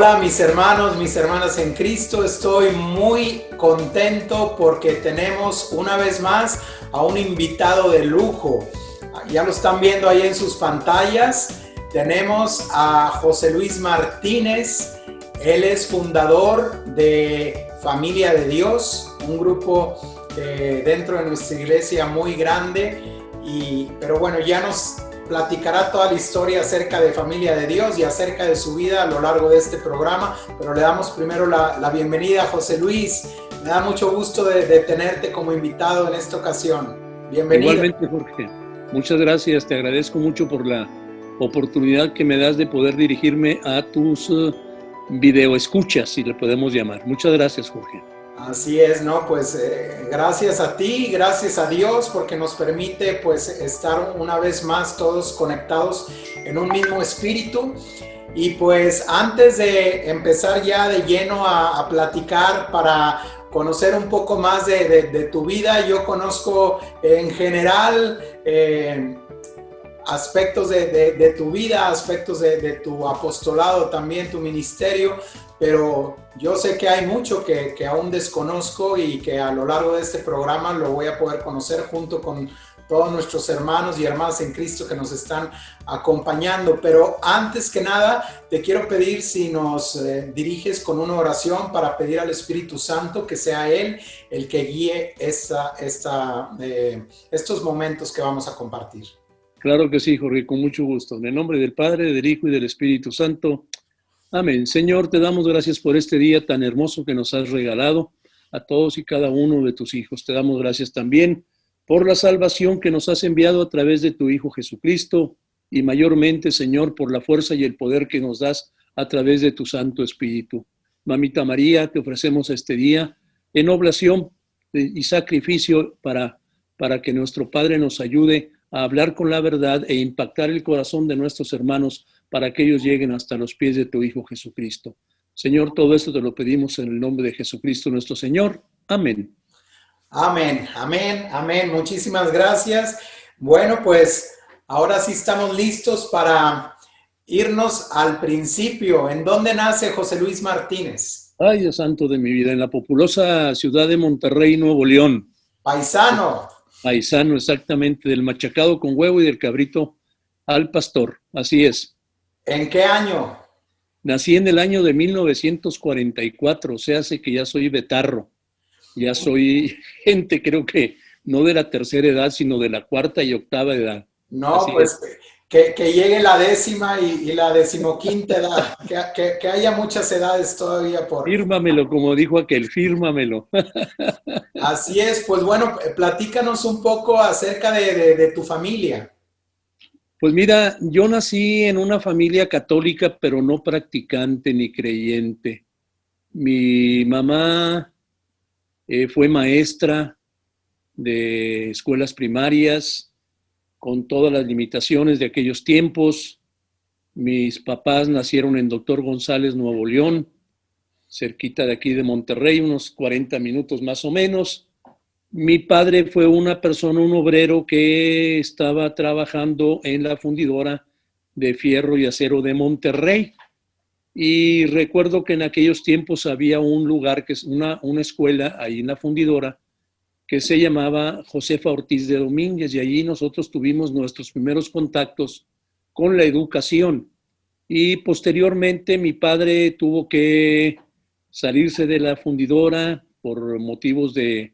Hola mis hermanos, mis hermanas en Cristo, estoy muy contento porque tenemos una vez más a un invitado de lujo. Ya lo están viendo ahí en sus pantallas. Tenemos a José Luis Martínez. Él es fundador de Familia de Dios, un grupo dentro de nuestra iglesia muy grande. Pero bueno, ya nos platicará toda la historia acerca de Familia de Dios y acerca de su vida a lo largo de este programa, pero le damos primero la bienvenida a José Luis. Me da mucho gusto de tenerte como invitado en esta ocasión. Bienvenido. Igualmente, Jorge. Muchas gracias. Te agradezco mucho por la oportunidad que me das de poder dirigirme a tus videoescuchas, si le podemos llamar. Muchas gracias, Jorge. Así es, ¿no? Pues gracias a ti, gracias a Dios, porque nos permite pues estar una vez más todos conectados en un mismo espíritu. Y pues antes de empezar ya de lleno a platicar para conocer un poco más de tu vida, yo conozco en general aspectos de tu vida, aspectos de tu apostolado también, tu ministerio, pero yo sé que hay mucho que aún desconozco y que a lo largo de este programa lo voy a poder conocer junto con todos nuestros hermanos y hermanas en Cristo que nos están acompañando. Pero antes que nada, te quiero pedir si nos diriges con una oración para pedir al Espíritu Santo que sea Él el que guíe estos momentos que vamos a compartir. Claro que sí, Jorge, con mucho gusto. En el nombre del Padre, del Hijo y del Espíritu Santo. Amén. Señor, te damos gracias por este día tan hermoso que nos has regalado a todos y cada uno de tus hijos. Te damos gracias también por la salvación que nos has enviado a través de tu Hijo Jesucristo y mayormente, Señor, por la fuerza y el poder que nos das a través de tu Santo Espíritu. Mamita María, te ofrecemos este día en oblación y sacrificio para que nuestro Padre nos ayude a hablar con la verdad e impactar el corazón de nuestros hermanos para que ellos lleguen hasta los pies de tu Hijo Jesucristo. Señor, todo esto te lo pedimos en el nombre de Jesucristo nuestro Señor. Amén. Amén, amén, amén. Muchísimas gracias. Bueno, pues ahora sí estamos listos para irnos al principio. ¿En dónde nace José Luis Martínez? Ay, Dios santo de mi vida, en la populosa ciudad de Monterrey, Nuevo León. Paisano. Paisano, exactamente, del machacado con huevo y del cabrito al pastor. Así es. ¿En qué año? Nací en el año de 1944, o sea, hace que ya soy betarro. Ya soy gente, creo que no de la tercera edad, sino de la cuarta y octava edad. No, así pues que llegue la décima y la decimoquinta edad, que haya muchas edades todavía por... Fírmamelo, como dijo aquel, fírmamelo. Así es, pues bueno, platícanos un poco acerca de tu familia. Pues mira, yo nací en una familia católica, pero no practicante ni creyente. Mi mamá fue maestra de escuelas primarias, con todas las limitaciones de aquellos tiempos. Mis papás nacieron en Doctor González, Nuevo León, cerquita de aquí de Monterrey, unos 40 minutos más o menos. Mi padre fue una persona, un obrero que estaba trabajando en la fundidora de fierro y acero de Monterrey. Y recuerdo que en aquellos tiempos había un lugar, que es una escuela ahí en la fundidora, que se llamaba Josefa Ortiz de Domínguez, y allí nosotros tuvimos nuestros primeros contactos con la educación. Y posteriormente mi padre tuvo que salirse de la fundidora por motivos de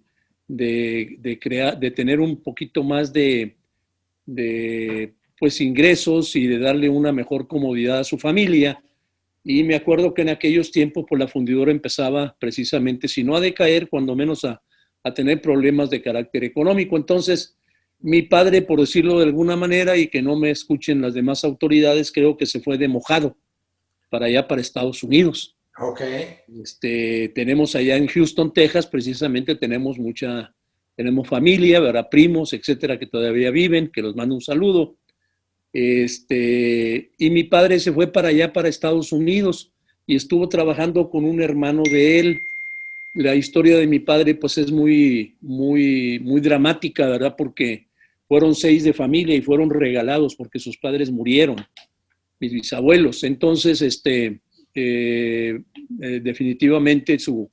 tener un poquito más de pues ingresos y de darle una mejor comodidad a su familia. Y me acuerdo que en aquellos tiempos pues la fundidora empezaba precisamente, si no a decaer, cuando menos a tener problemas de carácter económico. Entonces, mi padre, por decirlo de alguna manera, y que no me escuchen las demás autoridades, creo que se fue de mojado para allá, para Estados Unidos. Ok. Tenemos allá en Houston, Texas, precisamente tenemos familia, ¿verdad? Primos, etcétera, que todavía viven, que los mando un saludo. Y mi padre se fue para allá, para Estados Unidos, y estuvo trabajando con un hermano de él. La historia de mi padre pues es muy, muy, muy dramática, ¿verdad? Porque fueron 6 de familia y fueron regalados porque sus padres murieron, mis bisabuelos. Entonces, definitivamente su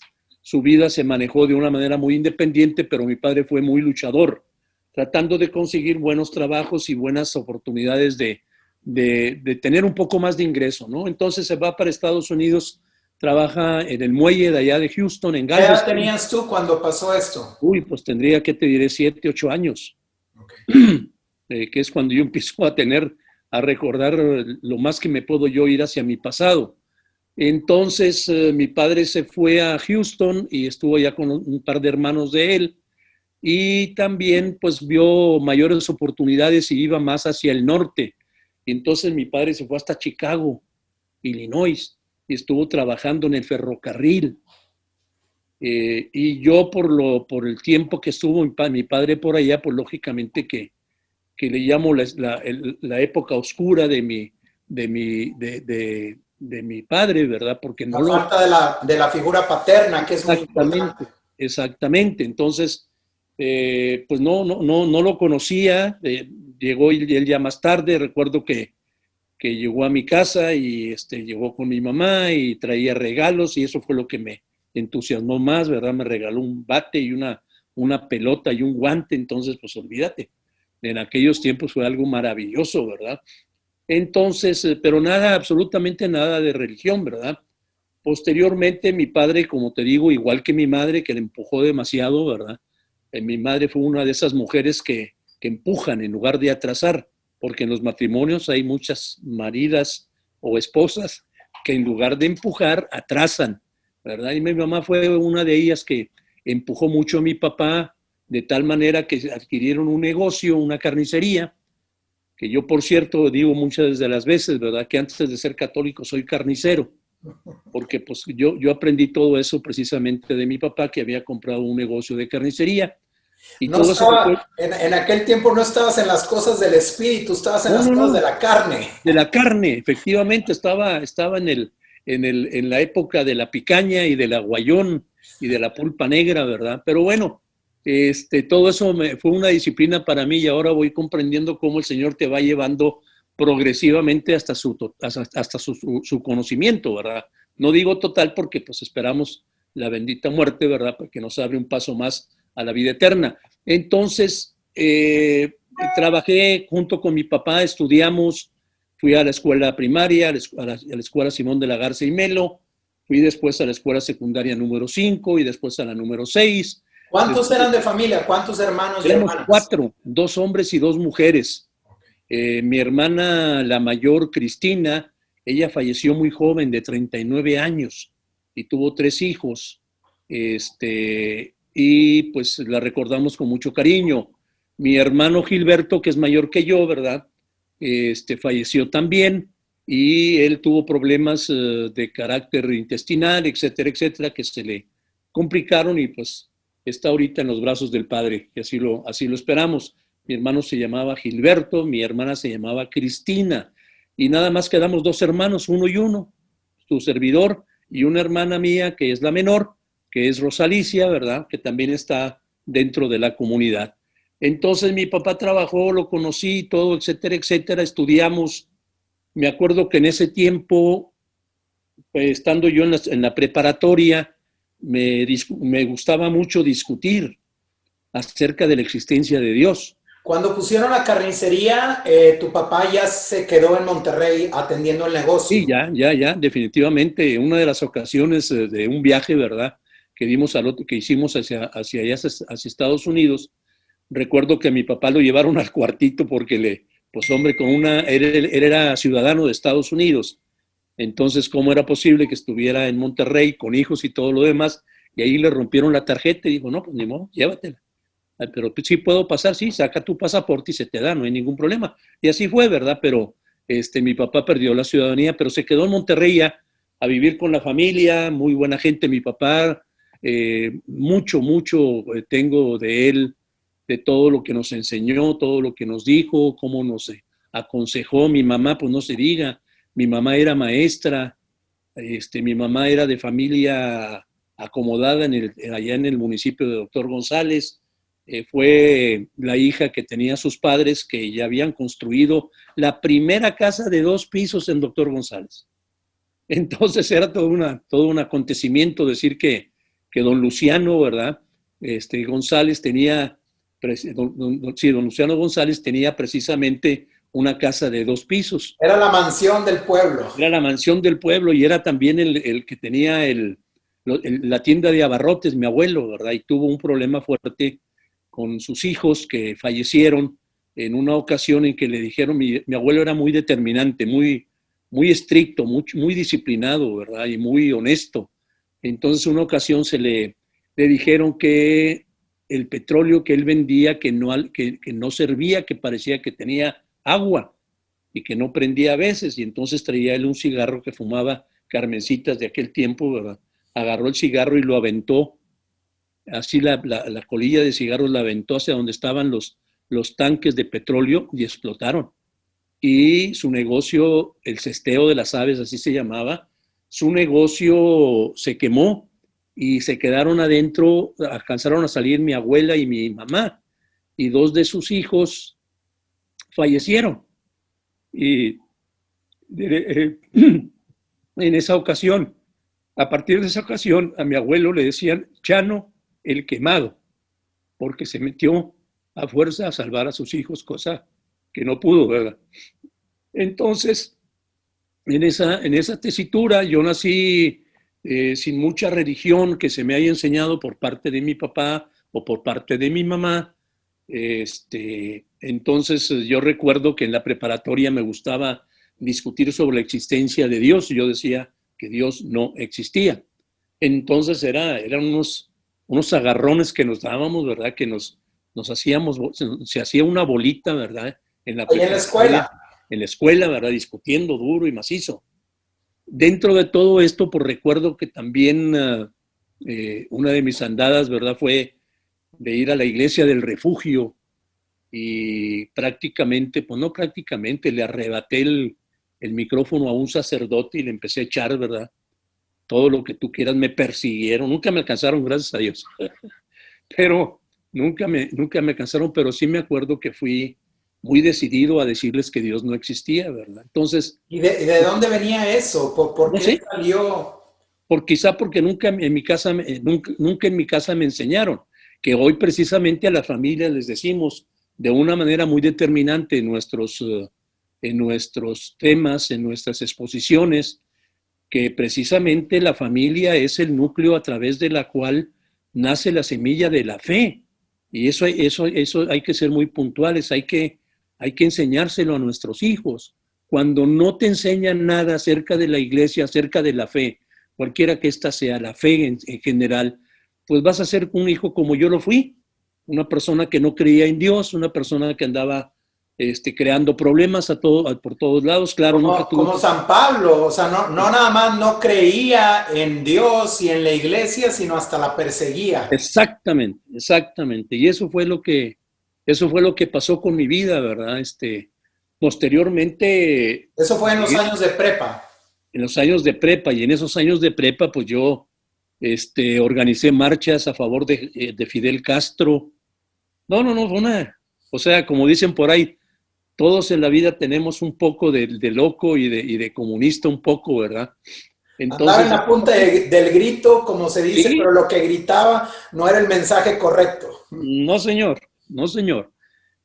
vida se manejó de una manera muy independiente, pero mi padre fue muy luchador, tratando de conseguir buenos trabajos y buenas oportunidades de tener un poco más de ingreso, ¿no? Entonces se va para Estados Unidos, trabaja en el muelle de allá de Houston, en ¿Qué edad Galveston. tenías tú cuando pasó esto? Uy, pues tendría, que te diré, 7, 8 años, Okay. que es cuando yo empiezo a recordar lo más que me puedo yo ir hacia mi pasado. Entonces, mi padre se fue a Houston y estuvo allá con un par de hermanos de él, y también pues vio mayores oportunidades y iba más hacia el norte. Entonces mi padre se fue hasta Chicago, Illinois, y estuvo trabajando en el ferrocarril. Y yo por el tiempo que estuvo mi padre por allá, pues lógicamente que le llamo la época oscura de mi padre, ¿verdad? Porque no La lo... falta de la figura paterna, que es muy importante. Exactamente, exactamente. Entonces, pues no lo conocía. Llegó él ya más tarde. Recuerdo que llegó a mi casa y llegó con mi mamá y traía regalos, y eso fue lo que me entusiasmó más, ¿verdad? Me regaló un bate y una pelota y un guante. Entonces, pues olvídate. En aquellos tiempos fue algo maravilloso, ¿verdad? Entonces, pero nada, absolutamente nada de religión, ¿verdad? Posteriormente, mi padre, como te digo, igual que mi madre, que le empujó demasiado, ¿verdad? Mi madre fue una de esas mujeres que empujan en lugar de atrasar, porque en los matrimonios hay muchas maridas o esposas que en lugar de empujar, atrasan, ¿verdad? Y mi mamá fue una de ellas que empujó mucho a mi papá, de tal manera que adquirieron un negocio, una carnicería, que yo, por cierto, digo muchas de las veces, ¿verdad? Que antes de ser católico soy carnicero, porque pues yo aprendí todo eso precisamente de mi papá, que había comprado un negocio de carnicería, y No todo eso me fue... estaba, en aquel tiempo no estabas en las cosas del espíritu, estabas en No, las no, cosas de no, la carne. de la carne, efectivamente, estaba en la época de la picaña y del aguayón y de la pulpa negra, ¿verdad? Pero bueno, todo eso fue una disciplina para mí, y ahora voy comprendiendo cómo el Señor te va llevando progresivamente hasta su conocimiento, ¿verdad? No digo total, porque pues esperamos la bendita muerte, ¿verdad? Porque nos abre un paso más a la vida eterna. Entonces, trabajé junto con mi papá, estudiamos, fui a la escuela primaria, a la escuela Simón de la Garza y Melo, fui después a la escuela secundaria número 5 y después a la número 6. ¿Cuántos Después, eran de familia? ¿Cuántos hermanos y éramos hermanas? 4, 2 hombres y 2 mujeres. Mi hermana, la mayor, Cristina, ella falleció muy joven, de 39 años, y tuvo 3 hijos. Y pues la recordamos con mucho cariño. Mi hermano Gilberto, que es mayor que yo, ¿verdad? Falleció también, y él tuvo problemas de carácter intestinal, etcétera, etcétera, que se le complicaron, y pues está ahorita en los brazos del Padre, y así lo esperamos. Mi hermano se llamaba Gilberto, mi hermana se llamaba Cristina, y nada más quedamos 2 hermanos, uno y uno, su servidor y una hermana mía que es la menor, que es Rosalicia, ¿verdad? Que también está dentro de la comunidad. Entonces mi papá trabajó, lo conocí, todo, etcétera, etcétera, estudiamos. Me acuerdo que en ese tiempo, estando yo en la preparatoria, me gustaba mucho discutir acerca de la existencia de Dios. Cuando pusieron la carnicería, tu papá ya se quedó en Monterrey atendiendo el Sí, negocio. ya, definitivamente. Una de las ocasiones de un viaje, ¿verdad? Que hicimos hacia allá, hacia Estados Unidos, recuerdo que a mi papá lo llevaron al cuartito porque pues hombre, él era ciudadano de Estados Unidos. Entonces, ¿cómo era posible que estuviera en Monterrey con hijos y todo lo demás? Y ahí le rompieron la tarjeta y dijo, no, pues ni modo, llévatela. Ay, pero pues, sí puedo pasar, sí, saca tu pasaporte y se te da, no hay ningún problema. Y así fue, ¿verdad? Pero mi papá perdió la ciudadanía, pero se quedó en Monterrey ya a vivir con la familia, muy buena gente mi papá, mucho tengo de él, de todo lo que nos enseñó, todo lo que nos dijo, cómo nos aconsejó. Mi mamá, pues no se diga, mi mamá era maestra, mi mamá era de familia acomodada allá en el municipio de Doctor González. Fue la hija que tenía sus padres, que ya habían construido la primera casa de 2 pisos en Doctor González. Entonces era todo un acontecimiento decir que don Luciano, ¿verdad? González tenía, sí, don Luciano González tenía precisamente una casa de 2 pisos. Era la mansión del pueblo. Era la mansión del pueblo y era también el que tenía la tienda de abarrotes, mi abuelo, ¿verdad? Y tuvo un problema fuerte con sus hijos que fallecieron en una ocasión en que le dijeron, mi abuelo era muy determinante, muy estricto, muy disciplinado, ¿verdad? Y muy honesto. Entonces, una ocasión le dijeron que el petróleo que él vendía, que no servía, que parecía que tenía agua y que no prendía a veces. Y entonces traía él un cigarro que fumaba Carmencitas de aquel tiempo, ¿verdad? Agarró el cigarro y lo aventó, así la colilla de cigarros la aventó hacia donde estaban los tanques de petróleo y explotaron. Y su negocio, el cesteo de las aves, así se llamaba, su negocio se quemó y se quedaron adentro, alcanzaron a salir mi abuela y mi mamá, y 2 de sus hijos fallecieron. Y en esa ocasión, a partir de esa ocasión, a mi abuelo le decían Chano el quemado, porque se metió a fuerza a salvar a sus hijos, cosa que no pudo, ¿verdad? Entonces, en esa tesitura yo nací sin mucha religión que se me haya enseñado por parte de mi papá o por parte de mi mamá. Entonces yo recuerdo que en la preparatoria me gustaba discutir sobre la existencia de Dios y yo decía que Dios no existía. Entonces eran unos agarrones que nos dábamos, ¿verdad? Que nos hacíamos, se hacía una bolita, ¿verdad? En la Ahí en la escuela. en la escuela, ¿verdad? Discutiendo duro y macizo. Dentro de todo esto, pues recuerdo que también una de mis andadas, ¿verdad? Fue de ir a la iglesia del refugio y prácticamente, pues no prácticamente, le arrebaté el micrófono a un sacerdote y le empecé a echar, ¿verdad? Todo lo que tú quieras, me persiguieron, nunca me alcanzaron, gracias a Dios, pero nunca me alcanzaron, pero sí me acuerdo que fui muy decidido a decirles que Dios no existía, ¿verdad? Entonces, ¿Y de dónde venía eso? ¿Por no qué sé, salió? quizá porque nunca en mi casa me enseñaron, que hoy precisamente a las familias les decimos de una manera muy determinante en nuestros temas, en nuestras exposiciones, que precisamente la familia es el núcleo a través de la cual nace la semilla de la fe. Y eso hay que ser muy puntuales, hay que enseñárselo a nuestros hijos. Cuando no te enseñan nada acerca de la iglesia, acerca de la fe, cualquiera que ésta sea, la fe en general, pues vas a ser un hijo como yo lo fui, una persona que no creía en Dios, una persona que andaba creando problemas por todos lados. Claro, nunca tuve. Como San Pablo, o sea, no nada más no creía en Dios y en la iglesia, sino hasta la perseguía. Exactamente, exactamente. Y eso fue lo que pasó con mi vida, ¿verdad? Posteriormente, Eso fue en los años de prepa. en los años de prepa, y en esos años de prepa, pues yo organicé marchas a favor de Fidel Castro. No, fue o sea, como dicen por ahí, todos en la vida tenemos un poco de loco y de comunista un poco, ¿verdad? Andaba en Entonces, la punta del grito, como se dice, sí, pero lo que gritaba no era el mensaje correcto. no señor, no señor.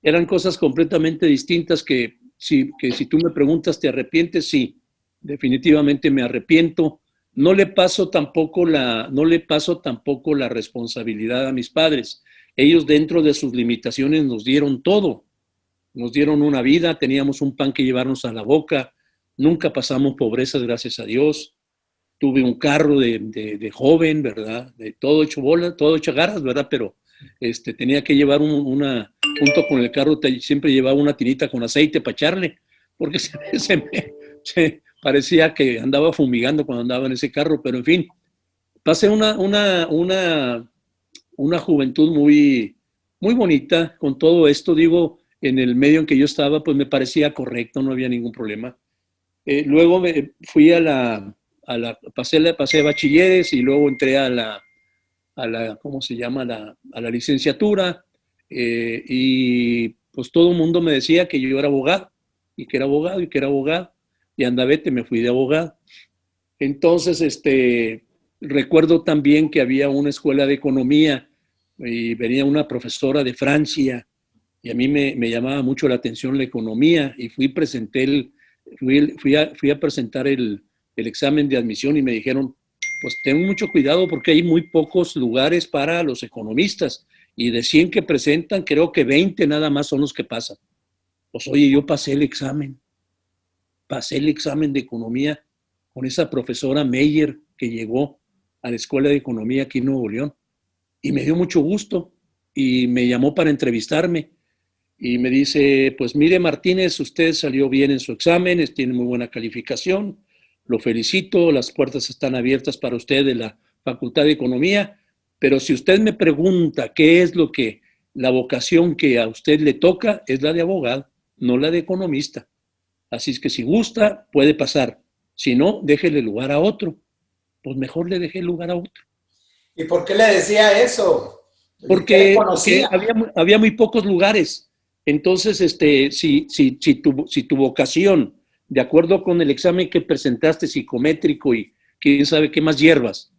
Eran cosas completamente distintas que si tú me preguntas, ¿te arrepientes? Sí, definitivamente me arrepiento. No le paso tampoco la responsabilidad a mis padres. Ellos dentro de sus limitaciones nos dieron todo. Nos dieron una vida, teníamos un pan que llevarnos a la boca, nunca pasamos pobreza, gracias a Dios. Tuve un carro de joven, ¿verdad? De todo hecho bola, todo hecho garras, ¿verdad? Pero tenía que llevar junto con el carro siempre llevaba una tirita con aceite para echarle, porque se parecía que andaba fumigando cuando andaba en ese carro, pero en fin, pasé una juventud muy bonita con todo esto, digo, en el medio en que yo estaba, pues me parecía correcto, no había ningún problema. Luego fui pasé bachilleres y luego entré ¿cómo se llama? A la licenciatura, y pues todo el mundo me decía que yo era abogado y que era abogado y que era abogado, y anda vete, me fui de abogado. Entonces, recuerdo también que había una escuela de economía y venía una profesora de Francia y a mí me llamaba mucho la atención la economía y fui a presentar el examen de admisión y me dijeron, pues ten mucho cuidado porque hay muy pocos lugares para los economistas y de 100 que presentan, creo que 20 nada más son los que pasan. Pues oye, yo pasé el examen de economía con esa profesora Meyer que llegó a la Escuela de Economía aquí en Nuevo León y me dio mucho gusto y me llamó para entrevistarme y me dice, pues mire Martínez, usted salió bien en su examen, tiene muy buena calificación, lo felicito, las puertas están abiertas para usted de la Facultad de Economía, pero si usted me pregunta qué es lo que, la vocación que a usted le toca, es la de abogado, no la de economista. Así es que si gusta, puede pasar. Si no, déjele lugar a otro. Pues mejor le dejé lugar a otro. ¿Y por qué le decía eso? ¿Qué le Porque conocía? había muy pocos lugares. Entonces, si tu vocación, de acuerdo con el examen que presentaste psicométrico y quién sabe qué más hierbas,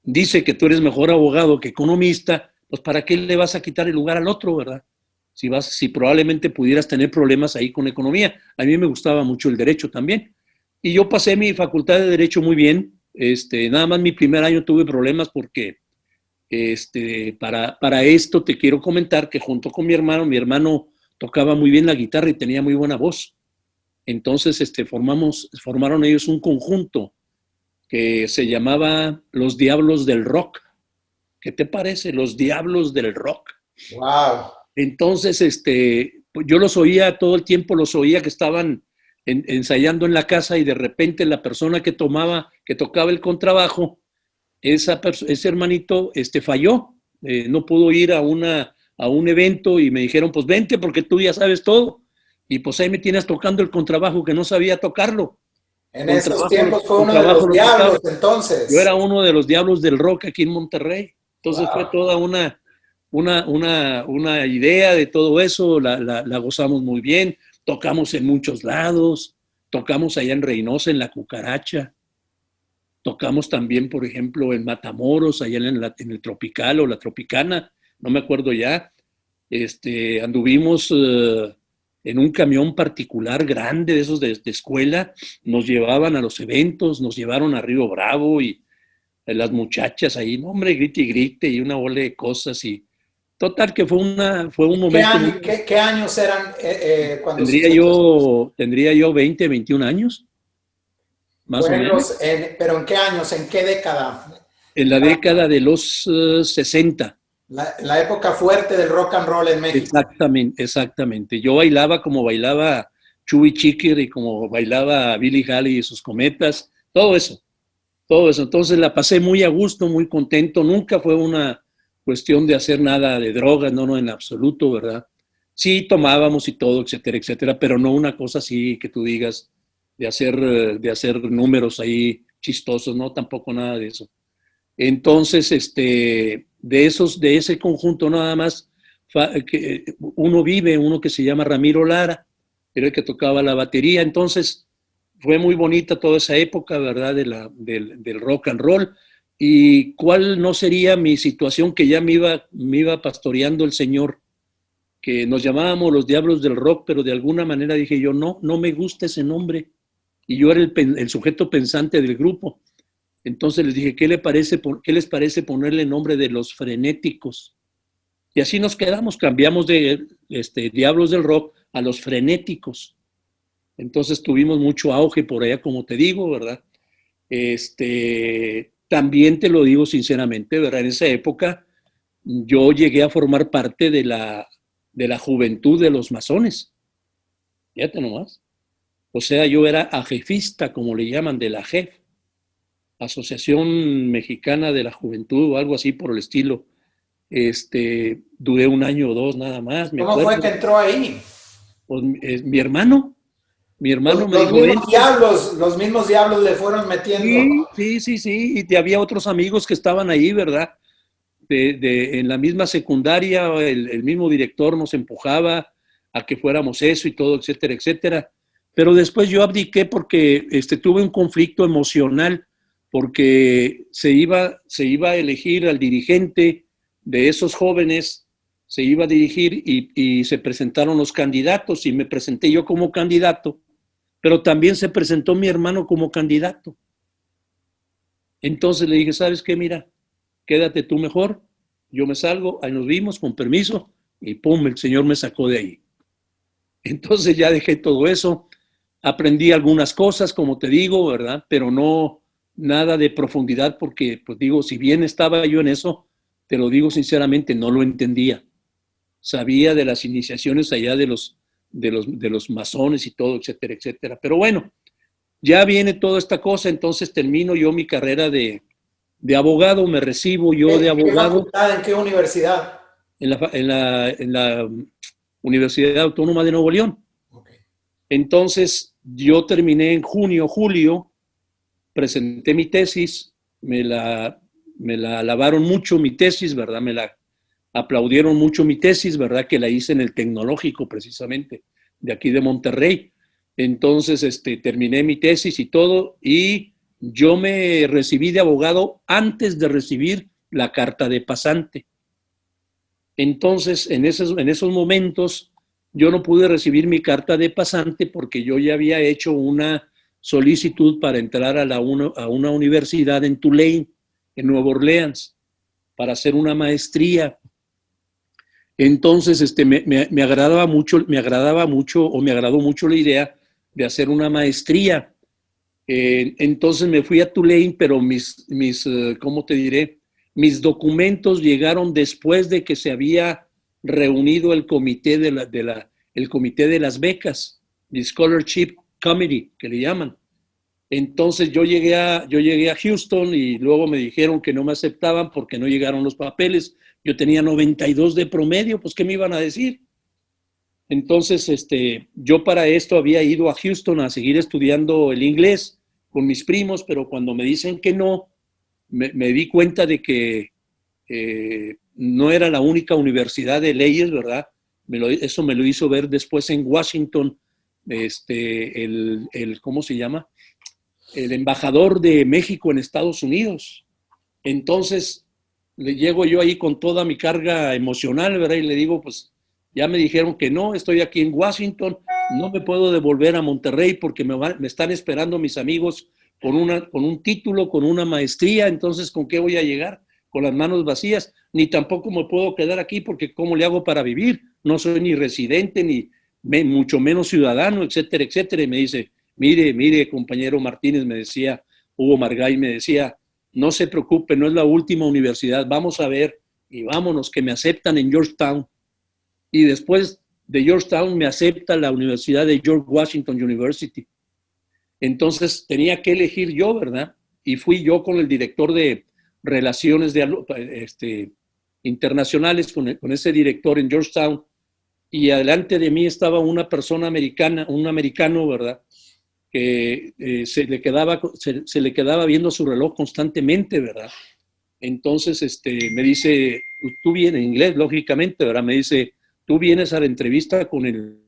dice que tú eres mejor abogado que economista, pues ¿para qué le vas a quitar el lugar al otro, verdad? Si probablemente pudieras tener problemas ahí con economía. A mí me gustaba mucho el derecho también. Y yo pasé mi facultad de derecho muy bien. Nada más mi primer año tuve problemas porque para esto te quiero comentar que junto con mi hermano tocaba muy bien la guitarra y tenía muy buena voz. Entonces formaron ellos un conjunto que se llamaba Los Diablos del Rock. ¿Qué te parece? Los Diablos del Rock. Wow. Entonces, pues yo los oía todo el tiempo, los oía que estaban ensayando en la casa y de repente la persona que tocaba el contrabajo, ese hermanito falló, no pudo ir a un evento y me dijeron, pues vente porque tú ya sabes todo. Y pues ahí me tienes tocando el contrabajo que no sabía tocarlo. En esos tiempos fue uno de Contrabajo los lo tocaba. diablos, Yo era entonces. uno de los diablos del rock aquí en Monterrey. Entonces fue Wow. toda una idea de todo eso, la gozamos muy bien, tocamos en muchos lados, tocamos allá en Reynosa, en La Cucaracha, tocamos también, por ejemplo, en Matamoros, allá en el Tropical o la Tropicana, no me acuerdo ya. Anduvimos en un camión particular grande de esos de escuela, nos llevaban a los eventos, nos llevaron a Río Bravo y las muchachas ahí, no, hombre, grite y grite y una bola de cosas y total que fue un momento muy... ¿Qué años eran cuando Tendría yo 20, 21 años, más o menos, pero ¿en qué años? ¿En qué década? en la década de los 60. La época fuerte del rock and roll en México. Exactamente, exactamente. Yo bailaba como bailaba Chubby Checker y como bailaba Billy Halley y sus cometas, todo eso, todo eso. Entonces la pasé muy a gusto, muy contento. Nunca fue una cuestión de hacer nada de drogas, no, no, en absoluto, ¿verdad? Sí tomábamos y todo, etcétera, etcétera, pero no una cosa así que tú digas de hacer números ahí chistosos, no, tampoco nada de eso. Entonces, de ese conjunto nada más, uno que se llama Ramiro Lara, era el que tocaba la batería. Entonces, fue muy bonita toda esa época, ¿verdad? Del rock and roll. ¿Y cuál no sería mi situación que ya me iba pastoreando el Señor? Que nos llamábamos los Diablos del Rock, pero de alguna manera dije yo, no, no me gusta ese nombre. Y yo era el sujeto pensante del grupo. Entonces les dije, ¿qué les parece ponerle el nombre de Los Frenéticos? Y así nos quedamos, cambiamos de Diablos del Rock a Los Frenéticos. Entonces tuvimos mucho auge por allá, como te digo, ¿verdad? También te lo digo sinceramente, ¿verdad? En esa época yo llegué a formar parte de la juventud de los masones. Fíjate nomás. O sea, yo era ajefista, como le llaman, de la JEF, Asociación Mexicana de la Juventud o algo así por el estilo. Duré un año o dos nada más, me ¿Cómo fue que acuerdo. entró ahí? Pues, mi hermano me dijo, vente. Los mismos diablos le fueron metiendo. Sí, sí, sí, sí. Y había otros amigos que estaban ahí, ¿verdad? En la misma secundaria, el mismo director nos empujaba a que fuéramos eso y todo, etcétera, etcétera. Pero después yo abdiqué porque tuve un conflicto emocional porque se iba a elegir al dirigente de esos jóvenes, se iba a dirigir y se presentaron los candidatos y me presenté yo como candidato, pero también se presentó mi hermano como candidato. Entonces le dije, ¿sabes qué? Mira, quédate tú mejor, yo me salgo, ahí nos vimos, con permiso, y pum, el Señor me sacó de ahí. Entonces ya dejé todo eso, aprendí algunas cosas, como te digo, ¿verdad? Pero no nada de profundidad, porque, pues digo, si bien estaba yo en eso, te lo digo sinceramente, no lo entendía. Sabía de las iniciaciones allá de los masones y todo, etcétera, etcétera. Pero bueno, ya viene toda esta cosa, entonces termino yo mi carrera de abogado, me recibo yo de ¿En qué abogado facultad, en qué universidad? en la Universidad Autónoma de Nuevo León. Okay. Entonces yo terminé en junio, julio, presenté mi tesis, me la alabaron mucho mi tesis, ¿verdad? Me la aplaudieron mucho mi tesis, ¿verdad? Que la hice en el Tecnológico precisamente, de aquí de Monterrey. Entonces, terminé mi tesis y todo, y yo me recibí de abogado antes de recibir la carta de pasante. Entonces, en esos momentos, yo no pude recibir mi carta de pasante porque yo ya había hecho una solicitud para entrar a una universidad en Tulane, en Nueva Orleans, para hacer una maestría. Entonces, me agradó mucho la idea de hacer una maestría. Entonces me fui a Tulane, pero ¿cómo te diré? Mis documentos llegaron después de que se había reunido el comité el comité de las becas, the Scholarship Committee, que le llaman. Entonces yo llegué a Houston y luego me dijeron que no me aceptaban porque no llegaron los papeles. Yo tenía 92 de promedio, pues ¿qué me iban a decir? Entonces, yo para esto había ido a Houston a seguir estudiando el inglés con mis primos, pero cuando me dicen que no, me di cuenta de que no era la única universidad de leyes, ¿verdad? Eso me lo hizo ver después en Washington, ¿cómo se llama? El embajador de México en Estados Unidos. Entonces, le llego yo ahí con toda mi carga emocional, ¿verdad? Y le digo, pues, ya me dijeron que no, estoy aquí en Washington, no me puedo devolver a Monterrey porque me están esperando mis amigos con un título, con una maestría, entonces, ¿con qué voy a llegar? Con las manos vacías, ni tampoco me puedo quedar aquí porque ¿cómo le hago para vivir? No soy ni residente, ni mucho menos ciudadano, etcétera, etcétera. Y me dice, mire, compañero Martínez, me decía, Hugo Margay, me decía, no se preocupe, no es la última universidad, vamos a ver y vámonos, que me aceptan en Georgetown. Y después de Georgetown me acepta la Universidad de George Washington University. Entonces tenía que elegir yo, ¿verdad? Y fui yo con el director de relaciones internacionales, con ese director en Georgetown, y adelante de mí estaba una persona americana, un americano, ¿verdad? Que se le quedaba viendo su reloj constantemente, ¿verdad? Entonces me dice, tú vienes, en inglés, lógicamente, ¿verdad? Me dice, tú vienes a la entrevista con el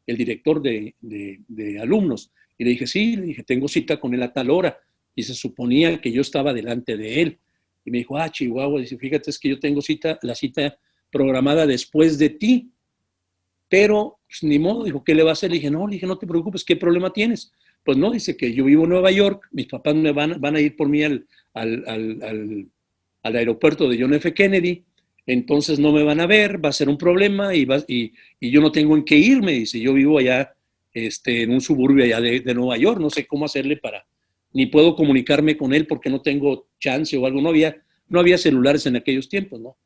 director de alumnos. Y le dije, sí, le dije, tengo cita con él a tal hora. Y se suponía que yo estaba delante de él. Y me dijo, Chihuahua, dice, fíjate, es que yo tengo la cita programada después de ti. Pero, pues, ni modo, dijo, ¿qué le va a hacer? Le dije, no te preocupes, ¿qué problema tienes? Pues no, dice que yo vivo en Nueva York, mis papás van a ir por mí al aeropuerto de John F. Kennedy, entonces no me van a ver, va a ser un problema y yo no tengo en qué irme, dice, yo vivo allá en un suburbio allá de Nueva York, no sé cómo hacerle ni puedo comunicarme con él porque no tengo chance o algo, no había celulares en aquellos tiempos, ¿no?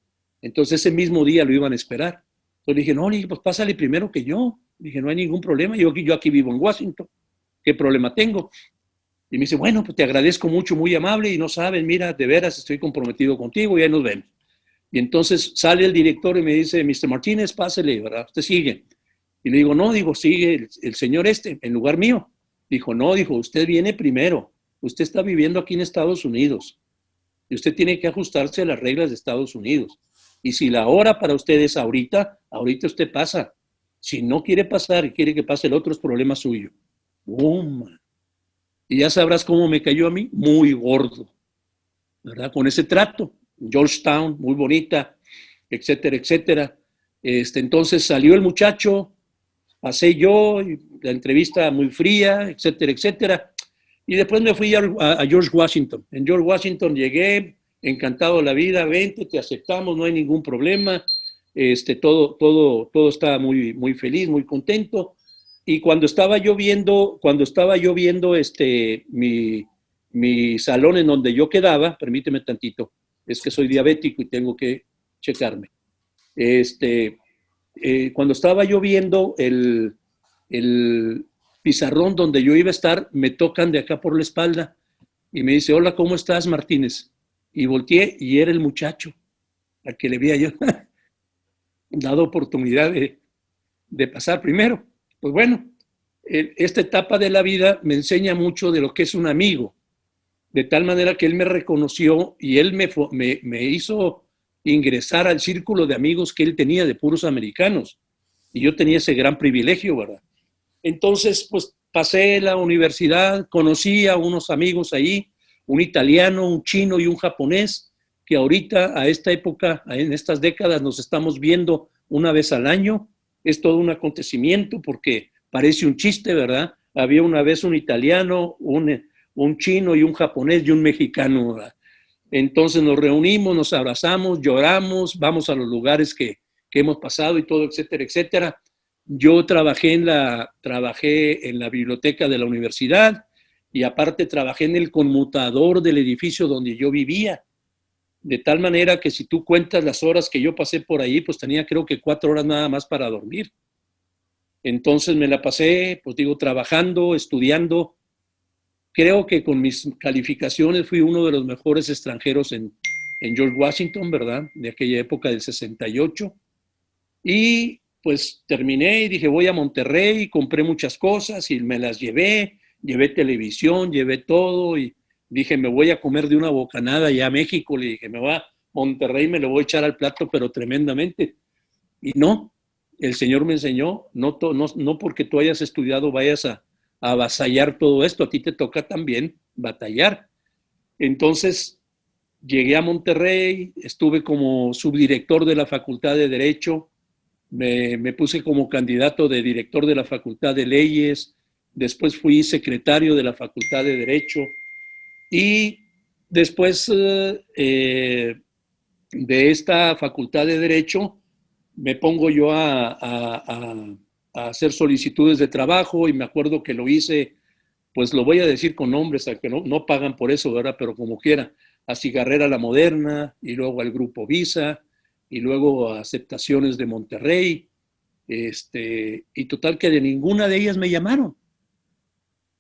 Entonces ese mismo día lo iban a esperar. Entonces dije, no, pues pásale primero que yo. Dije, no hay ningún problema, yo aquí vivo en Washington, ¿qué problema tengo? Y me dice, bueno, pues te agradezco mucho, muy amable, y no sabes, mira, de veras estoy comprometido contigo y ahí nos vemos. Y entonces sale el director y me dice, Mr. Martínez, pásele, ¿verdad? Usted sigue. Y le digo, no, sigue el señor en lugar mío. Dijo, no, usted viene primero. Usted está viviendo aquí en Estados Unidos. Y usted tiene que ajustarse a las reglas de Estados Unidos. Y si la hora para usted es ahorita usted pasa. Si no quiere pasar y quiere que pase el otro, es problema suyo. ¡Bum! Y ya sabrás cómo me cayó a mí, muy gordo, ¿verdad? Con ese trato. Georgetown, muy bonita, etcétera, etcétera. Entonces salió el muchacho, pasé yo, la entrevista muy fría, etcétera, etcétera. Y después me fui a George Washington. En George Washington llegué, encantado de la vida, vente, te aceptamos, no hay ningún problema. Todo estaba muy, muy feliz, muy contento. Y cuando estaba yo viendo mi salón en donde yo quedaba, permíteme tantito, es que soy diabético y tengo que checarme. Cuando estaba yo viendo el pizarrón donde yo iba a estar, me tocan de acá por la espalda y me dice, hola, ¿cómo estás, Martínez? Y volteé y era el muchacho al que le había yo dado oportunidad de pasar primero. Pues bueno, esta etapa de la vida me enseña mucho de lo que es un amigo, de tal manera que él me reconoció y él me hizo ingresar al círculo de amigos que él tenía de puros americanos. Y yo tenía ese gran privilegio, ¿verdad? Entonces, pues pasé la universidad, conocí a unos amigos ahí, un italiano, un chino y un japonés, que ahorita, a esta época, en estas décadas, nos estamos viendo una vez al año. Es todo un acontecimiento porque parece un chiste, ¿verdad? Había una vez un italiano, un chino y un japonés y un mexicano, ¿verdad? Entonces nos reunimos, nos abrazamos, lloramos, vamos a los lugares que hemos pasado y todo, etcétera, etcétera. Yo trabajé en la biblioteca de la universidad y aparte trabajé en el conmutador del edificio donde yo vivía. De tal manera que si tú cuentas las horas que yo pasé por ahí, pues tenía creo que 4 horas nada más para dormir. Entonces me la pasé, pues digo, trabajando, estudiando. Creo que con mis calificaciones fui uno de los mejores extranjeros en George Washington, ¿verdad? De aquella época del 68. Y pues terminé y dije, voy a Monterrey, compré muchas cosas y me las llevé televisión, llevé todo y dije, me voy a comer de una bocanada ya a México. Le dije, me voy a Monterrey, me lo voy a echar al plato, pero tremendamente. Y no, el Señor me enseñó, no porque tú hayas estudiado vayas a avasallar todo esto, a ti te toca también batallar. Entonces llegué a Monterrey, estuve como subdirector de la Facultad de Derecho, me puse como candidato de director de la Facultad de Leyes, después fui secretario de la Facultad de Derecho y después de esta Facultad de Derecho me pongo yo a hacer solicitudes de trabajo y me acuerdo que lo hice, pues lo voy a decir con nombres, a que no pagan por eso, ¿verdad? Pero como quiera, a Cigarrera La Moderna y luego al Grupo Visa y luego a Aceptaciones de Monterrey, y total que de ninguna de ellas me llamaron,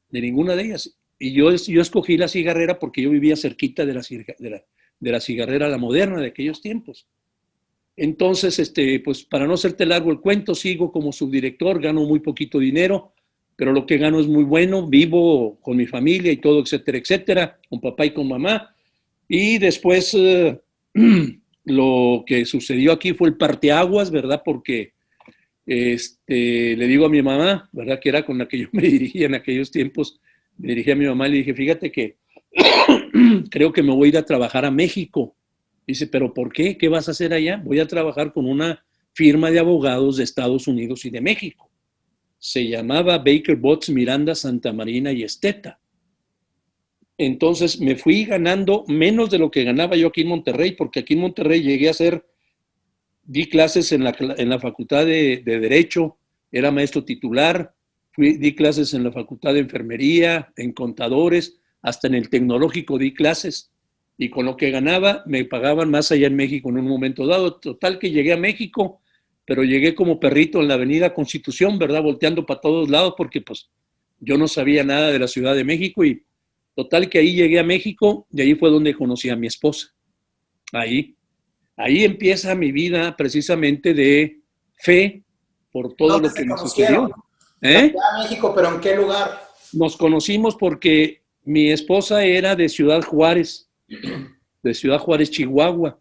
de ninguna de ellas. Y yo escogí la Cigarrera porque yo vivía cerquita de la Cigarrera La Moderna de aquellos tiempos. Entonces, pues para no hacerte largo el cuento, sigo como subdirector, gano muy poquito dinero, pero lo que gano es muy bueno, vivo con mi familia y todo, etcétera, etcétera, con papá y con mamá. Y después lo que sucedió aquí fue el parteaguas, ¿verdad? Porque le digo a mi mamá, ¿verdad? Que era con la que yo me dirigía en aquellos tiempos, me dirigí a mi mamá y le dije, fíjate que creo que me voy a ir a trabajar a México. Dice, ¿pero por qué? ¿Qué vas a hacer allá? Voy a trabajar con una firma de abogados de Estados Unidos y de México. Se llamaba Baker Botts, Miranda, Santa Marina y Esteta. Entonces me fui ganando menos de lo que ganaba yo aquí en Monterrey, porque aquí en Monterrey llegué a di clases en la Facultad de Derecho, era maestro titular, di clases en la Facultad de Enfermería, en Contadores, hasta en el Tecnológico di clases. Y con lo que ganaba me pagaban más allá en México en un momento dado. Total que llegué a México, pero llegué como perrito en la Avenida Constitución, ¿verdad? Volteando para todos lados porque pues yo no sabía nada de la Ciudad de México y total que ahí llegué a México y ahí fue donde conocí a mi esposa. Ahí empieza mi vida precisamente de fe por todo lo que me sucedió. ¿Eh? En México, pero ¿en qué lugar? Nos conocimos porque mi esposa era de Ciudad Juárez, Chihuahua,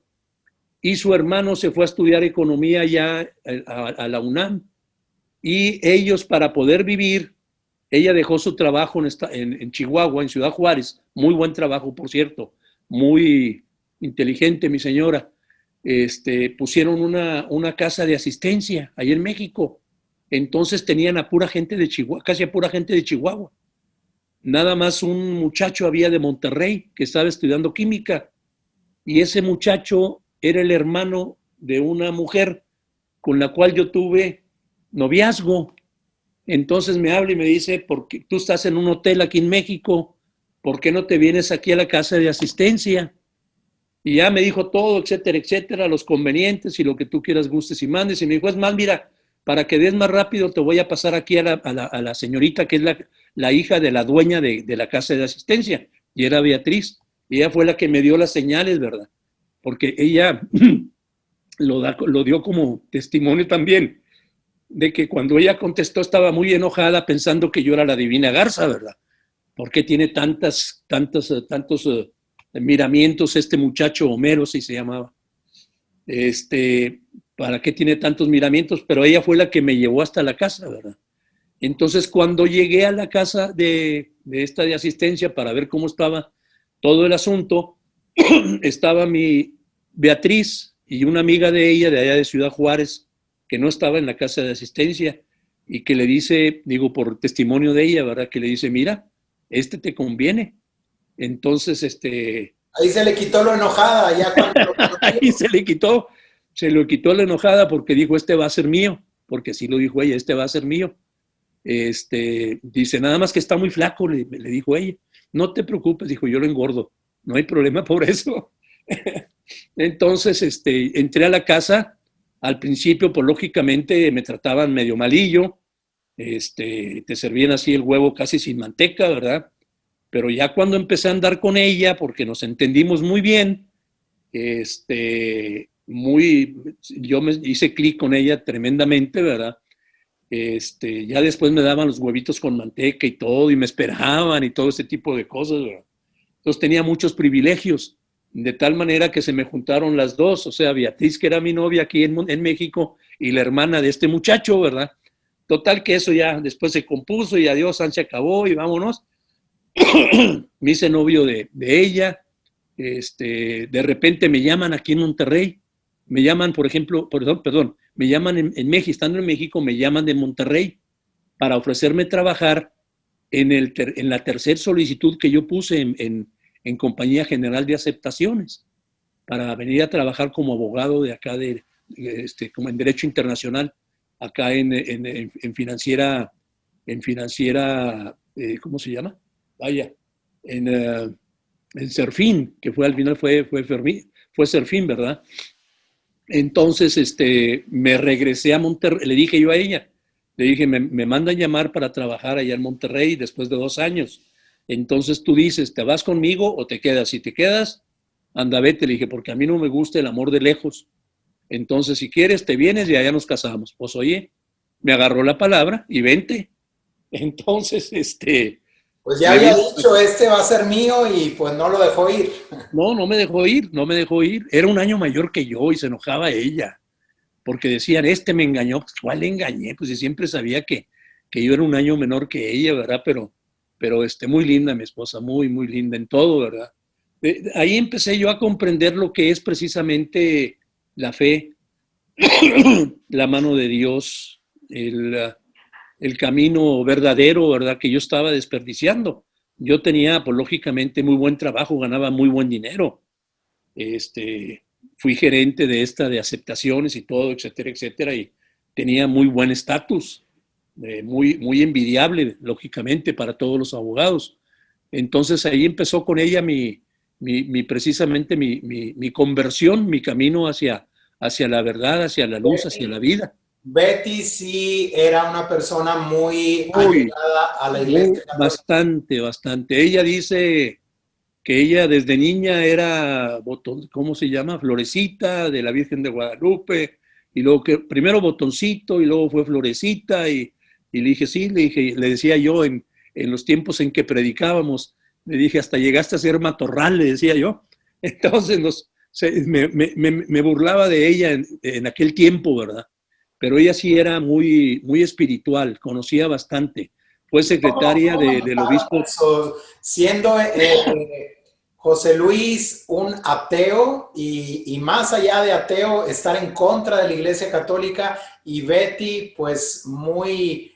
y su hermano se fue a estudiar economía ya a la UNAM. Y ellos, para poder vivir, ella dejó su trabajo en Chihuahua, en Ciudad Juárez, muy buen trabajo, por cierto, muy inteligente mi señora. Pusieron una casa de asistencia ahí en México. Entonces tenían a pura gente de Chihuahua, casi a pura gente de Chihuahua. Nada más un muchacho había de Monterrey que estaba estudiando química y ese muchacho era el hermano de una mujer con la cual yo tuve noviazgo. Entonces me habla y me dice, porque tú estás en un hotel aquí en México, ¿por qué no te vienes aquí a la casa de asistencia? Y ya me dijo todo, etcétera, etcétera, los convenientes y lo que tú quieras, gustes y mandes. Y me dijo, es más, mira, para que des más rápido te voy a pasar aquí a la señorita que es la hija de la dueña de la casa de asistencia. Y era Beatriz. Y ella fue la que me dio las señales, ¿verdad? Porque ella lo dio como testimonio también de que cuando ella contestó estaba muy enojada pensando que yo era la divina Garza, ¿verdad? ¿Por qué tiene tantos miramientos este muchacho Homero, si se llamaba? ¿Para qué tiene tantos miramientos? Pero ella fue la que me llevó hasta la casa, ¿verdad? Entonces, cuando llegué a la casa de esta de asistencia para ver cómo estaba todo el asunto, estaba mi Beatriz y una amiga de ella de allá de Ciudad Juárez, que no estaba en la casa de asistencia y que le dice, digo, por testimonio de ella, ¿verdad? Que le dice, mira, te conviene. Entonces, Ahí se le quitó lo enojada, ya cuando lo ahí se le quitó la enojada porque dijo, va a ser mío, porque así lo dijo ella, va a ser mío. Dice, nada más que está muy flaco, le dijo ella. No te preocupes, dijo, yo lo engordo, no hay problema por eso. Entonces, entré a la casa, al principio, pues lógicamente me trataban medio malillo, te servían así el huevo casi sin manteca, ¿verdad? Pero ya cuando empecé a andar con ella, porque nos entendimos muy bien, yo me hice clic con ella tremendamente, ¿verdad? Ya después me daban los huevitos con manteca y todo, y me esperaban y todo ese tipo de cosas, ¿verdad? Entonces tenía muchos privilegios, de tal manera que se me juntaron las dos, o sea, Beatriz, que era mi novia aquí en México, y la hermana de este muchacho, ¿verdad? Total que eso ya después se compuso y adiós, se acabó y vámonos. Me hice novio de ella. De repente me llaman aquí en Monterrey, me llaman, por ejemplo, perdón, me llaman en México, estando en México, me llaman de Monterrey para ofrecerme trabajar en la tercera solicitud que yo puse en Compañía General de Aceptaciones, para venir a trabajar como abogado de acá, como en Derecho Internacional, acá en financiera, ¿cómo se llama? Vaya, en Serfín, que al final fue Serfín, ¿verdad? Entonces, me regresé a Monterrey, le dije yo a ella, le dije, me mandan llamar para trabajar allá en Monterrey después de 2 años. Entonces tú dices, ¿te vas conmigo o te quedas? Si te quedas, anda, vete, le dije, porque a mí no me gusta el amor de lejos. Entonces, si quieres, te vienes y allá nos casamos. Pues oye, me agarró la palabra y vente. Entonces, pues ya había dicho, va a ser mío y pues no lo dejó ir. No me dejó ir. Era un año mayor que yo y se enojaba ella, porque decían, me engañó. Pues, ¿cuál le engañé? Pues siempre sabía que yo era un año menor que ella, ¿verdad? Pero muy linda mi esposa, muy, muy linda en todo, ¿verdad? Ahí empecé yo a comprender lo que es precisamente la fe, la mano de Dios, el camino verdadero, ¿verdad? Que yo estaba desperdiciando. Yo tenía, pues lógicamente, muy buen trabajo, ganaba muy buen dinero. Fui gerente de aceptaciones y todo, etcétera, etcétera, y tenía muy buen estatus, muy, muy envidiable, lógicamente, para todos los abogados. Entonces ahí empezó con ella precisamente mi conversión, mi camino hacia la verdad, hacia la luz, hacia la vida. Betty sí era una persona muy allegada a la iglesia católica. Bastante. Ella dice que ella desde niña era, ¿cómo se llama? Florecita de la Virgen de Guadalupe, y luego que primero botoncito y luego fue florecita, y le dije, sí, le decía yo en los tiempos en que predicábamos, le dije, hasta llegaste a ser matorral, le decía yo. Entonces me burlaba de ella en aquel tiempo, ¿verdad? Pero ella sí era muy, muy espiritual, conocía bastante. fue secretaria ¿Cómo del notaron obispo. eso? Siendo José Luis un ateo y más allá de ateo, estar en contra de la Iglesia Católica y Betty pues muy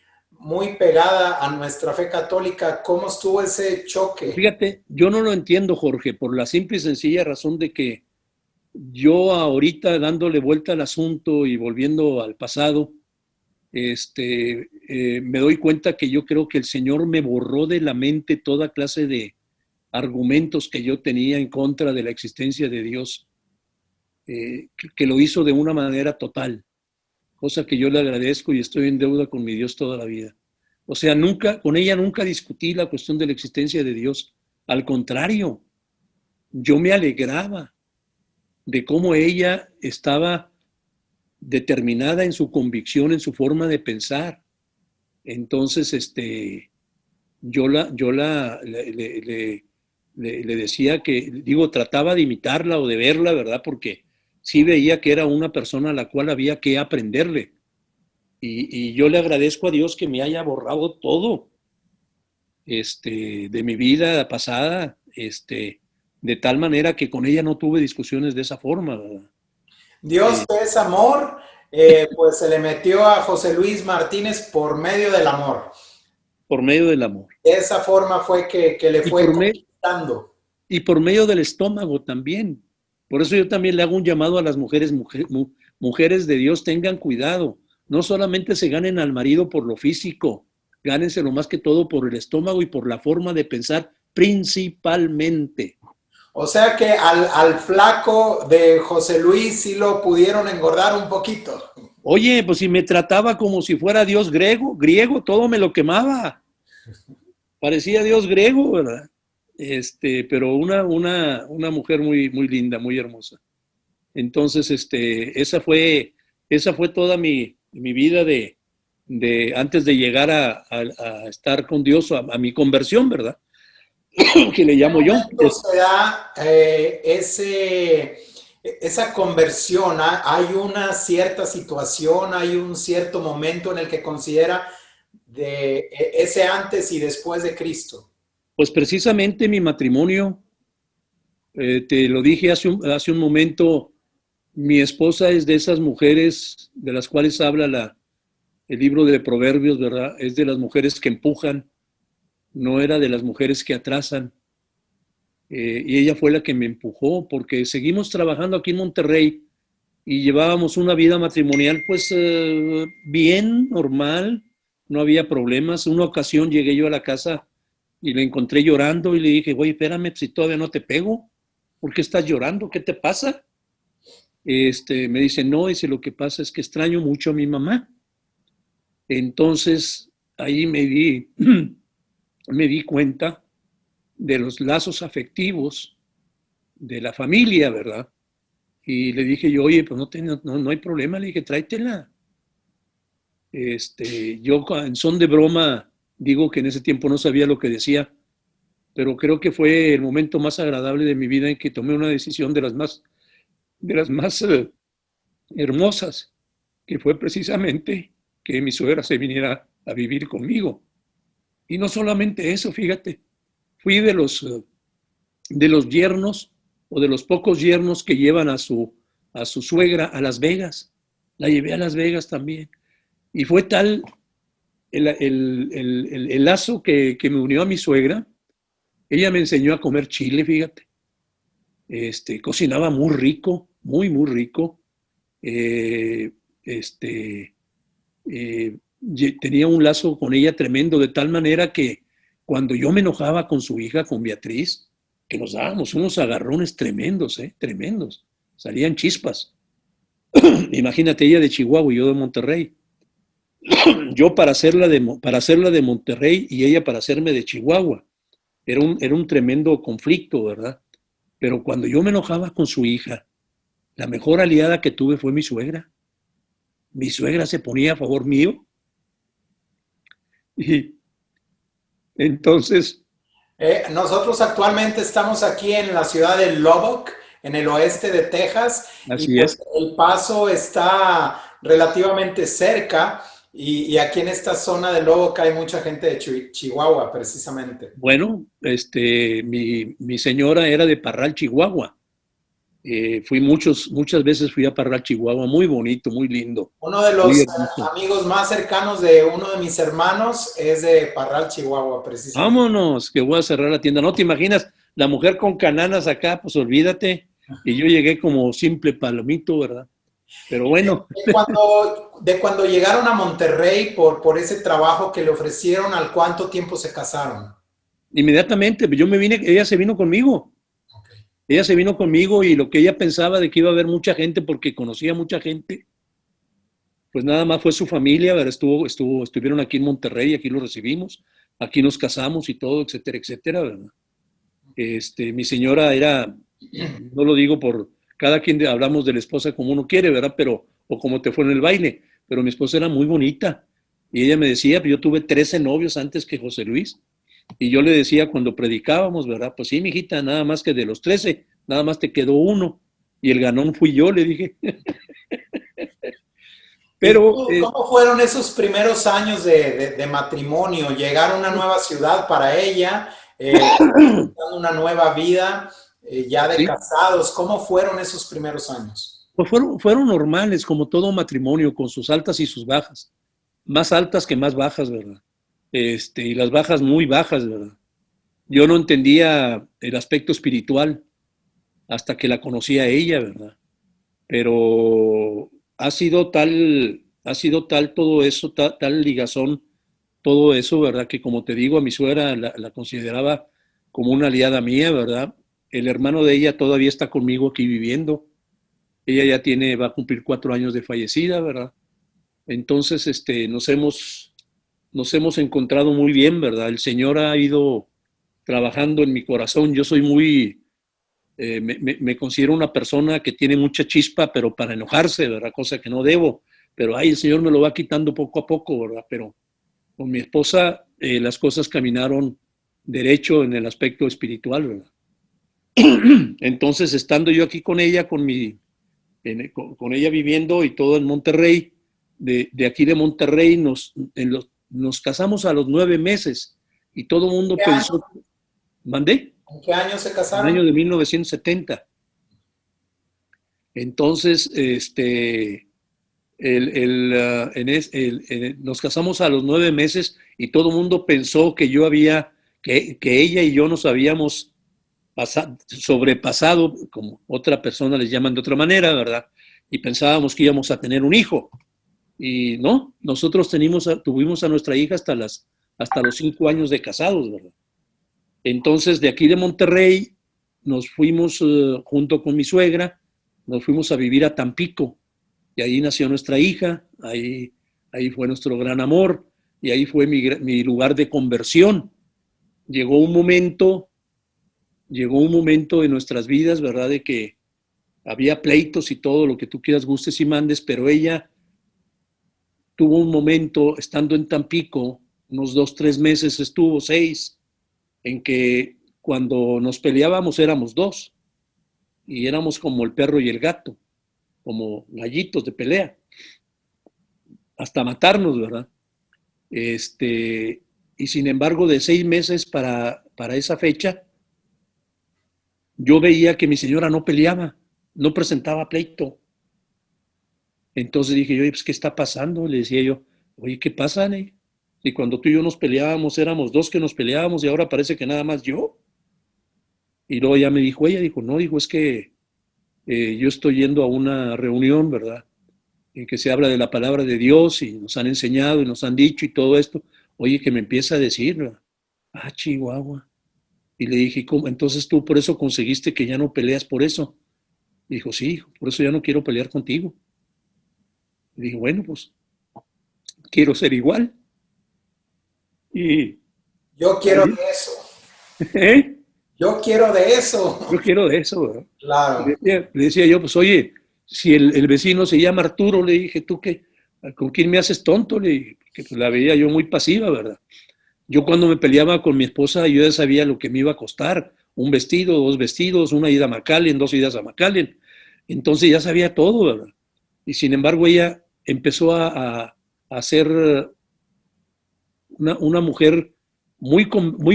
pegada a nuestra fe católica. ¿Cómo estuvo ese choque? Fíjate, yo no lo entiendo, Jorge, por la simple y sencilla razón de que yo ahorita dándole vuelta al asunto y volviendo al pasado, me doy cuenta que yo creo que el Señor me borró de la mente toda clase de argumentos que yo tenía en contra de la existencia de Dios, que lo hizo de una manera total, cosa que yo le agradezco y estoy en deuda con mi Dios toda la vida. O sea, con ella nunca discutí la cuestión de la existencia de Dios. Al contrario, yo me alegraba de cómo ella estaba determinada en su convicción, en su forma de pensar. Entonces, le decía que, digo, trataba de imitarla o de verla, ¿verdad? Porque sí veía que era una persona a la cual había que aprenderle. Y yo le agradezco a Dios que me haya borrado todo de mi vida pasada, de tal manera que con ella no tuve discusiones de esa forma, ¿verdad? Dios que es amor, pues se le metió a José Luis Martínez por medio del amor. Por medio del amor. De esa forma fue que le fue conquistando. Y por medio del estómago también. Por eso yo también le hago un llamado a las mujeres de Dios, tengan cuidado. No solamente se ganen al marido por lo físico, gánenselo más que todo por el estómago y por la forma de pensar principalmente. O sea que al flaco de José Luis sí lo pudieron engordar un poquito. Oye, pues si me trataba como si fuera Dios griego, todo me lo quemaba. Parecía Dios griego, ¿verdad? Pero una mujer muy, muy linda, muy hermosa. Entonces, esa fue toda mi vida antes de llegar a estar con Dios, a mi conversión, ¿verdad? Que le llamo yo. Se da esa conversión, hay una cierta situación, hay un cierto momento en el que considera de ese antes y después de Cristo. Pues precisamente mi matrimonio, te lo dije hace un momento, mi esposa es de esas mujeres de las cuales habla el libro de Proverbios, ¿verdad? Es de las mujeres que empujan, no era de las mujeres que atrasan. Y ella fue la que me empujó, porque seguimos trabajando aquí en Monterrey y llevábamos una vida matrimonial pues bien, normal, no había problemas. Una ocasión llegué yo a la casa y la encontré llorando y le dije, oye, espérame, si todavía no te pego, ¿por qué estás llorando? ¿Qué te pasa? Me dice, no, dice, lo que pasa es que extraño mucho a mi mamá. Entonces, ahí me di cuenta de los lazos afectivos de la familia, ¿verdad? Y le dije yo, oye, pues no hay problema, le dije, tráetela. Yo en son de broma digo que en ese tiempo no sabía lo que decía, pero creo que fue el momento más agradable de mi vida en que tomé una decisión de las más hermosas, que fue precisamente que mi suegra se viniera a vivir conmigo. Y no solamente eso, fíjate, fui de los yernos o de los pocos yernos que llevan a su suegra a Las Vegas. La llevé a Las Vegas también. Y fue tal el lazo que me unió a mi suegra. Ella me enseñó a comer chile, fíjate. Cocinaba muy rico, muy, muy rico. Tenía un lazo con ella tremendo, de tal manera que cuando yo me enojaba con su hija, con Beatriz, que nos dábamos unos agarrones tremendos, tremendos. Salían chispas. Imagínate, ella de Chihuahua y yo de Monterrey. Yo para hacerla de Monterrey y ella para hacerme de Chihuahua. Era un tremendo conflicto, ¿verdad? Pero cuando yo me enojaba con su hija, la mejor aliada que tuve fue mi suegra. Mi suegra se ponía a favor mío. Y entonces... nosotros actualmente estamos aquí en la ciudad de Lubbock, en el oeste de Texas. Así y pues es. El Paso está relativamente cerca. Y aquí en esta zona de Loboca hay mucha gente de Chihuahua, precisamente. Bueno, mi señora era de Parral, Chihuahua. Muchas veces fui a Parral, Chihuahua, muy bonito, muy lindo, Uno de muy los hermoso. amigos más cercanos de uno de mis hermanos es de Parral, Chihuahua, precisamente. Vámonos, que voy a cerrar la tienda. No te imaginas, la mujer con cananas acá, pues olvídate. Y yo llegué como simple palomito, ¿verdad? Pero bueno, De cuando llegaron a Monterrey por ese trabajo que le ofrecieron, ¿al cuánto tiempo se casaron? inmediatamente yo me vine, ella se vino conmigo. Okay. Ella se vino conmigo y lo que ella pensaba de que iba a haber mucha gente porque conocía mucha gente, pues nada más fue su familia, ¿verdad? Estuvieron aquí en Monterrey, aquí los recibimos, aquí nos casamos y todo, etcétera, etcétera, ¿verdad? Mi señora era, no lo digo por cada quien hablamos de la esposa como uno quiere, ¿verdad? Pero, o como te fue en el baile, pero mi esposa era muy bonita. Y ella me decía, yo tuve 13 novios antes que José Luis. Y yo le decía cuando predicábamos, ¿verdad? Pues sí, mijita, nada más que de los 13, nada más te quedó uno. Y el ganón fui yo, le dije. ¿Y Pero cómo fueron esos primeros años de matrimonio? Llegar a una nueva ciudad para ella, una nueva vida, ya de sí, casados. ¿Cómo fueron esos primeros años? pues fueron normales, como todo matrimonio, con sus altas y sus bajas. Más altas que más bajas, ¿verdad? Y las bajas muy bajas, ¿verdad? Yo no entendía el aspecto espiritual hasta que la conocí a ella, ¿verdad? Pero ha sido tal todo eso, tal ligazón, todo eso, ¿verdad? Que como te digo, a mi suegra la consideraba como una aliada mía, ¿verdad? El hermano de ella todavía está conmigo aquí viviendo. Ella ya va a cumplir 4 años de fallecida, ¿verdad? Entonces, nos hemos encontrado muy bien, ¿verdad? El Señor ha ido trabajando en mi corazón. Yo soy me considero una persona que tiene mucha chispa, pero para enojarse, ¿verdad? Cosa que no debo. Pero ahí el Señor me lo va quitando poco a poco, ¿verdad? Pero con mi esposa las cosas caminaron derecho en el aspecto espiritual, ¿verdad? Entonces, estando yo aquí con ella, con ella viviendo y todo en Monterrey, de aquí de Monterrey nos casamos a los 9 meses y todo el mundo ¿Qué año, pensó, mandé, ¿En qué año se en el casaron? año de 1970. Entonces, nos casamos a los 9 meses y todo el mundo pensó que ella y yo nos habíamos sobrepasado, como otra persona les llaman de otra manera, ¿verdad? Y pensábamos que íbamos a tener un hijo. Y no, nosotros tuvimos a nuestra hija hasta los 5 años de casados, ¿verdad? Entonces, de aquí de Monterrey, nos fuimos junto con mi suegra, nos fuimos a vivir a Tampico, y ahí nació nuestra hija, ahí fue nuestro gran amor, y ahí fue mi lugar de conversión. Llegó un momento, llegó un momento en nuestras vidas, ¿verdad?, de que había pleitos y todo lo que tú quieras, gustes y mandes, pero ella tuvo un momento, estando en Tampico, unos 2, 3 meses estuvo, 6, en que cuando nos peleábamos éramos dos y éramos como el perro y el gato, como gallitos de pelea, hasta matarnos, ¿verdad? Y sin embargo, de 6 meses para esa fecha, yo veía que mi señora no peleaba, no presentaba pleito. Entonces dije yo, pues, ¿qué está pasando? Le decía yo, oye, ¿qué pasa, ne? Y cuando tú y yo nos peleábamos, éramos dos que nos peleábamos y ahora parece que nada más yo. Y luego ya me dijo, ella dijo, no, dijo, es que yo estoy yendo a una reunión, ¿verdad? En que se habla de la palabra de Dios y nos han enseñado y nos han dicho y todo esto. Oye, que me empieza a decir, ¿verdad? Ah, Chihuahua. Y le dije, ¿cómo? Entonces tú por eso conseguiste que ya no peleas por eso. Y dijo, sí, hijo, por eso ya no quiero pelear contigo. Y dije, bueno, pues quiero ser igual. Y Yo quiero de eso. ¿eh? Yo quiero de eso. Yo quiero de eso, ¿verdad? Claro. Le decía yo, pues oye, si el vecino se llama Arturo, le dije, ¿tú qué? ¿Con quién me haces tonto? Le dije, que pues la veía yo muy pasiva, ¿verdad? Yo cuando me peleaba con mi esposa, yo ya sabía lo que me iba a costar. Un vestido, 2 vestidos, una ida a McAllen, 2 idas a McAllen. Entonces ya sabía todo, ¿verdad? Y sin embargo ella empezó a ser una mujer muy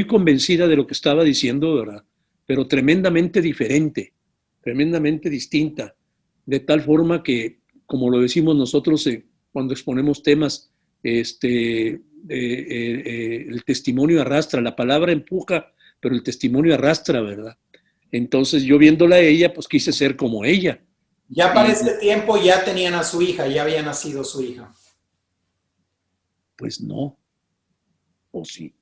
convencida de lo que estaba diciendo, ¿verdad? Pero tremendamente diferente, tremendamente distinta, de tal forma que, como lo decimos nosotros cuando exponemos temas, el testimonio arrastra, la palabra empuja, pero el testimonio arrastra, ¿verdad? Entonces yo viéndola a ella, pues quise ser como ella. Ya para Y este tiempo ya tenían a su hija, ya había nacido su hija. pues no, o sí.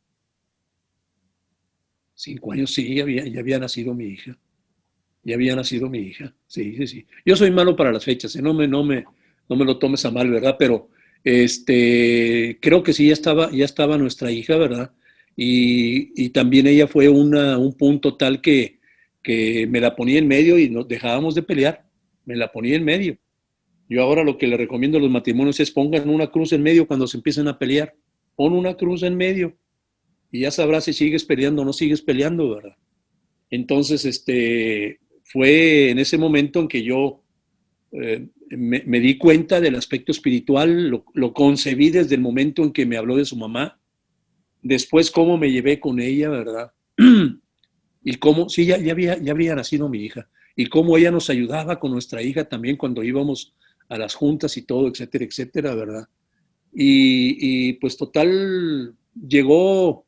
5 años sí, ya había nacido mi hija. Ya había nacido mi hija. Sí, sí, sí. Yo soy malo para las fechas, ¿eh? No me lo tomes a mal, ¿verdad? Pero creo que sí, ya estaba nuestra hija, ¿verdad? Y también ella fue un punto tal que me la ponía en medio y nos dejábamos de pelear. Me la ponía en medio. Yo ahora lo que le recomiendo a los matrimonios es pongan una cruz en medio cuando se empiecen a pelear. Pon una cruz en medio y ya sabrás si sigues peleando o no sigues peleando, ¿verdad? Entonces, fue en ese momento en que yo me di cuenta del aspecto espiritual, lo concebí desde el momento en que me habló de su mamá, después cómo me llevé con ella, ¿verdad? Y cómo, sí, ya había nacido mi hija, y cómo ella nos ayudaba con nuestra hija también cuando íbamos a las juntas y todo, etcétera, etcétera, ¿verdad? Y pues total, llegó,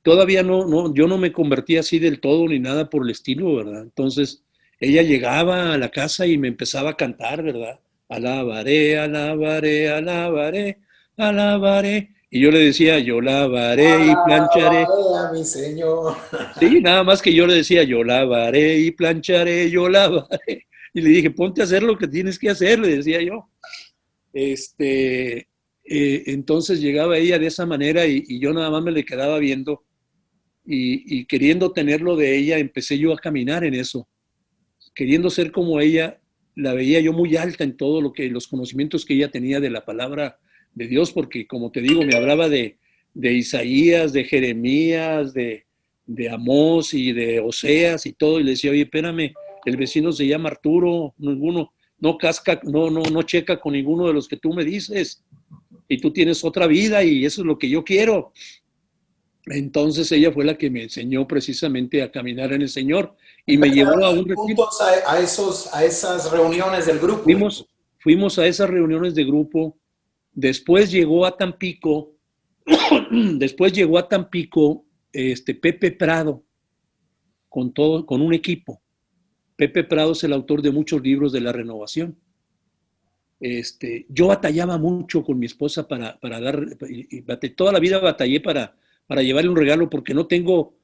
todavía yo no me convertí así del todo ni nada por el estilo, ¿verdad? Entonces, ella llegaba a la casa y me empezaba a cantar, ¿verdad? Alabaré, alabaré, alabaré, alabaré. Y yo le decía, yo lavaré y plancharé. Alabaré a mi Señor. Sí, nada más que yo le decía, yo lavaré y plancharé, yo lavaré. Y le dije, ponte a hacer lo que tienes que hacer, le decía yo. Este, entonces llegaba ella de esa manera y yo nada más me le quedaba viendo y queriendo tenerlo de ella, empecé yo a caminar en eso. Queriendo ser como ella, la veía yo muy alta en todo los conocimientos que ella tenía de la palabra de Dios, porque como te digo, me hablaba de Isaías, de Jeremías, de Amós y de Oseas y todo, y le decía, oye, espérame, el vecino se llama Arturo, ninguno, no casca, no checa con ninguno de los que tú me dices, y tú tienes otra vida y eso es lo que yo quiero. Entonces ella fue la que me enseñó precisamente a caminar en el Señor y me Empezaron llevó a a ir un retiro. juntos a esas reuniones del grupo. Fuimos a esas reuniones de grupo. Después llegó a Tampico, después llegó a Tampico Pepe Prado con un equipo. Pepe Prado es el autor de muchos libros de la renovación. Yo batallaba mucho con mi esposa para dar, toda la vida batallé para llevarle un regalo porque no tengo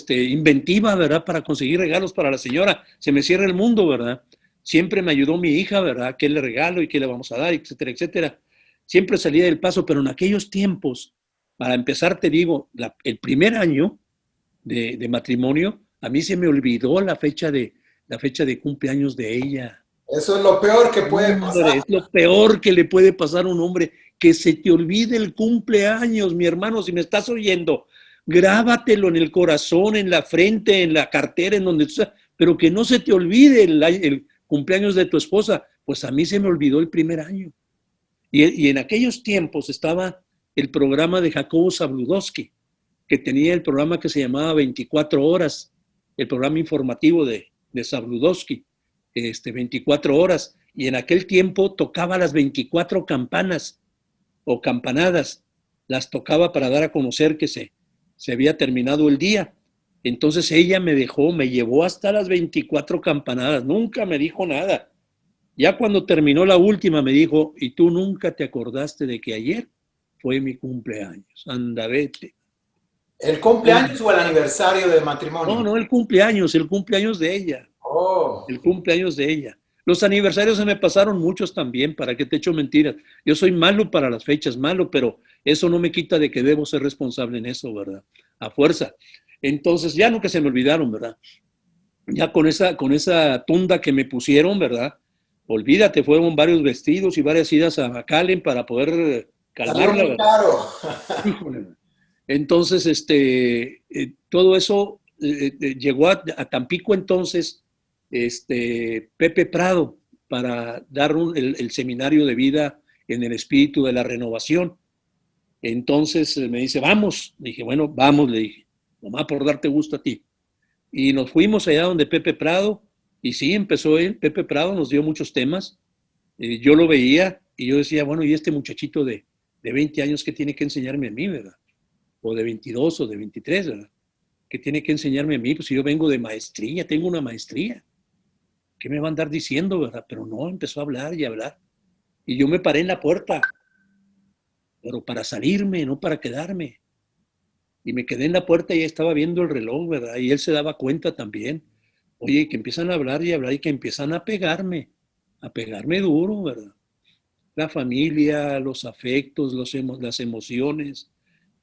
inventiva, ¿verdad? Para conseguir regalos para la señora. Se me cierra el mundo, ¿verdad? Siempre me ayudó mi hija, ¿verdad? ¿Qué le regalo y qué le vamos a dar, etcétera, etcétera? Siempre salía del paso, pero en aquellos tiempos, para empezar, te digo, el primer año de matrimonio, a mí se me olvidó la fecha de cumpleaños de ella. Eso es lo peor que puede pasar. Hombre, es lo peor que le puede pasar a un hombre, que se te olvide el cumpleaños, mi hermano, si me estás oyendo, grábatelo en el corazón, en la frente, en la cartera, en donde tú estás, pero que no se te olvide el cumpleaños de tu esposa. Pues a mí se me olvidó el primer año. Y en aquellos tiempos estaba el programa de Jacobo Zabludowski, que tenía el programa que se llamaba 24 horas, el programa informativo de Zabludowski, 24 horas. Y en aquel tiempo tocaba las 24 campanas o campanadas, las tocaba para dar a conocer que se había terminado el día. Entonces ella me llevó hasta las 24 campanadas, nunca me dijo nada. Ya cuando terminó la última me dijo, ¿y tú nunca te acordaste de que ayer fue mi cumpleaños? Anda, vete. ¿El cumpleaños o el aniversario de matrimonio? No, el cumpleaños de ella, Oh, el cumpleaños de ella. Los aniversarios se me pasaron muchos también, ¿para qué te echo mentiras? Yo soy malo para las fechas, malo, pero eso no me quita de que debo ser responsable en eso, ¿verdad? A fuerza. Entonces, ya nunca se me olvidaron, ¿verdad? Ya con esa tunda que me pusieron, ¿verdad? Olvídate, fueron varios vestidos y varias idas a McAllen para poder salió calmarla, muy ¿verdad? caro. Híjole. Entonces, todo eso llegó a Tampico entonces, Pepe Prado para dar el seminario de vida en el espíritu de la renovación. Entonces me dice, vamos. Dije, bueno, vamos, le dije, nomás por darte gusto a ti. Y nos fuimos allá donde Pepe Prado, y sí, empezó él. Pepe Prado nos dio muchos temas. Yo lo veía y yo decía, bueno, ¿y este muchachito de 20 años qué tiene que enseñarme a mí, verdad? O de 22 o de 23, ¿verdad? ¿Qué tiene que enseñarme a mí? Pues si yo vengo de maestría, tengo una maestría. ¿Qué me va a andar diciendo, verdad? Pero no, empezó a hablar y a hablar. Y yo me paré en la puerta, pero para salirme, no para quedarme. Y me quedé en la puerta y estaba viendo el reloj, ¿verdad? Y él se daba cuenta también. Oye, que empiezan a hablar y hablar y que empiezan a pegarme duro, ¿verdad? La familia, los afectos, las emociones,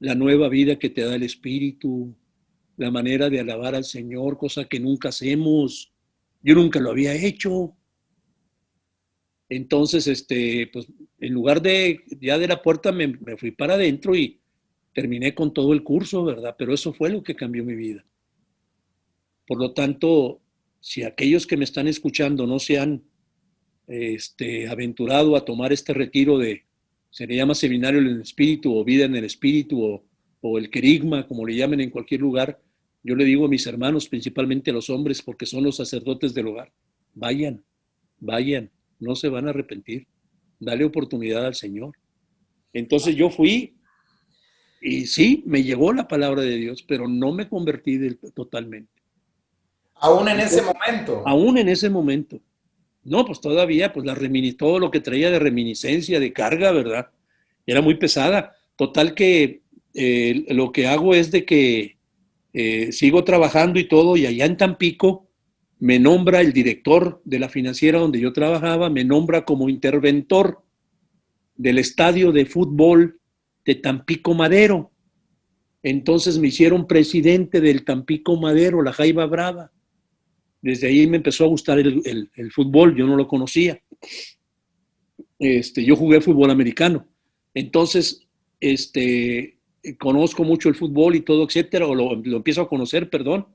la nueva vida que te da el Espíritu, la manera de alabar al Señor, cosa que nunca hacemos. Yo nunca lo había hecho. Entonces, pues en lugar de ya de la puerta me fui para adentro y terminé con todo el curso, ¿verdad? Pero eso fue lo que cambió mi vida. Por lo tanto, si aquellos que me están escuchando no se han aventurado a tomar este retiro se le llama seminario en el espíritu o vida en el espíritu o el querigma, como le llamen en cualquier lugar, yo le digo a mis hermanos, principalmente a los hombres, porque son los sacerdotes del hogar, vayan, no se van a arrepentir, dale oportunidad al Señor. Entonces yo fui y sí, me llegó la palabra de Dios, pero no me convertí totalmente. Aún en ese momento. Aún en ese momento. No, pues todavía, pues todo lo que traía de reminiscencia, de carga, ¿verdad? Era muy pesada. Total que lo que hago es de que sigo trabajando y todo, y allá en Tampico me nombra el director de la financiera donde yo trabajaba, me nombra como interventor del estadio de fútbol de Tampico Madero. Entonces me hicieron presidente del Tampico Madero, la Jaiba Brava. Desde ahí me empezó a gustar el fútbol, yo no lo conocía. Yo jugué fútbol americano. Entonces, conozco mucho el fútbol y todo, etcétera, o lo empiezo a conocer, perdón.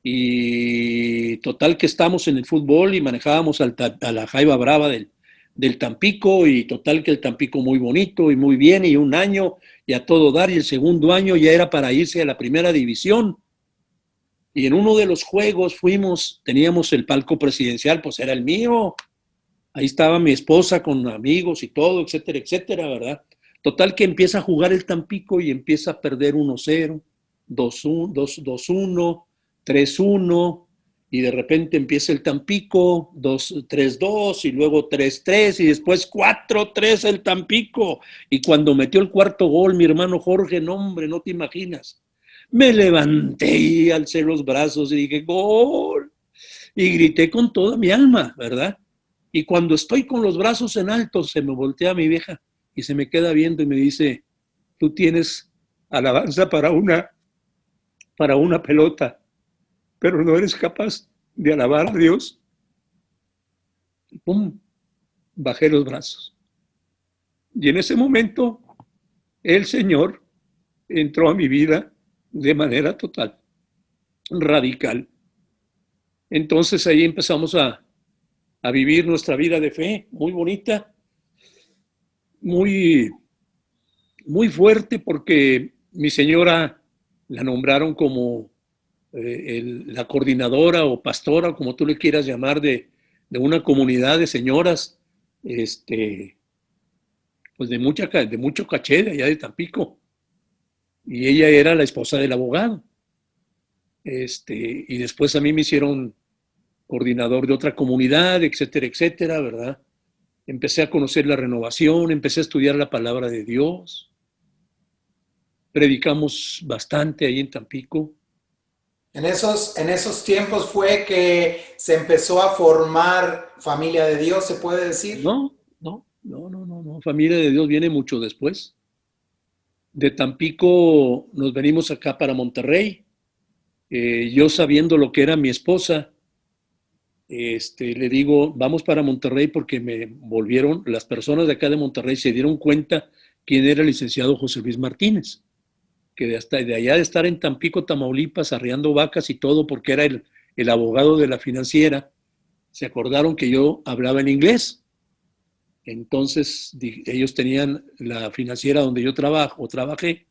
Y total que estamos en el fútbol y manejábamos a la Jaiba Brava del Tampico, y total que el Tampico muy bonito y muy bien, y un año y a todo dar, y el segundo año ya era para irse a la primera división. Y en uno de los juegos teníamos el palco presidencial, pues era el mío. Ahí estaba mi esposa con amigos y todo, etcétera, etcétera, ¿verdad? Total que empieza a jugar el Tampico y empieza a perder 1-0, 2-1, 3-1, y de repente empieza el Tampico, 3-2, y luego 3-3, y después 4-3 el Tampico. Y cuando metió el cuarto gol, mi hermano Jorge, no, hombre, no te imaginas. Me levanté y alcé los brazos y dije, ¡gol! Y grité con toda mi alma, ¿verdad? Y cuando estoy con los brazos en alto, se me voltea mi vieja y se me queda viendo y me dice, tú tienes alabanza para una pelota, pero no eres capaz de alabar a Dios. Y ¡pum! Bajé los brazos. Y en ese momento, el Señor entró a mi vida de manera total, radical. Entonces ahí empezamos a vivir nuestra vida de fe, muy bonita, muy, muy fuerte, porque mi señora la nombraron como la coordinadora o pastora, como tú le quieras llamar, de una comunidad de señoras, pues de mucho caché de allá de Tampico. Y ella era la esposa del abogado. Y después a mí me hicieron coordinador de otra comunidad, etcétera, etcétera, ¿verdad? Empecé a conocer la renovación, empecé a estudiar la palabra de Dios. Predicamos bastante ahí en Tampico. En esos tiempos fue que se empezó a formar Familia de Dios, ¿se puede decir? No. Familia de Dios viene mucho después. De Tampico nos venimos acá para Monterrey. Yo sabiendo lo que era mi esposa, le digo, vamos para Monterrey, porque las personas de acá de Monterrey se dieron cuenta quién era el licenciado José Luis Martínez, que de allá de estar en Tampico, Tamaulipas, arreando vacas y todo, porque era el abogado de la financiera, se acordaron que yo hablaba en inglés. Entonces ellos tenían la financiera donde yo trabajé,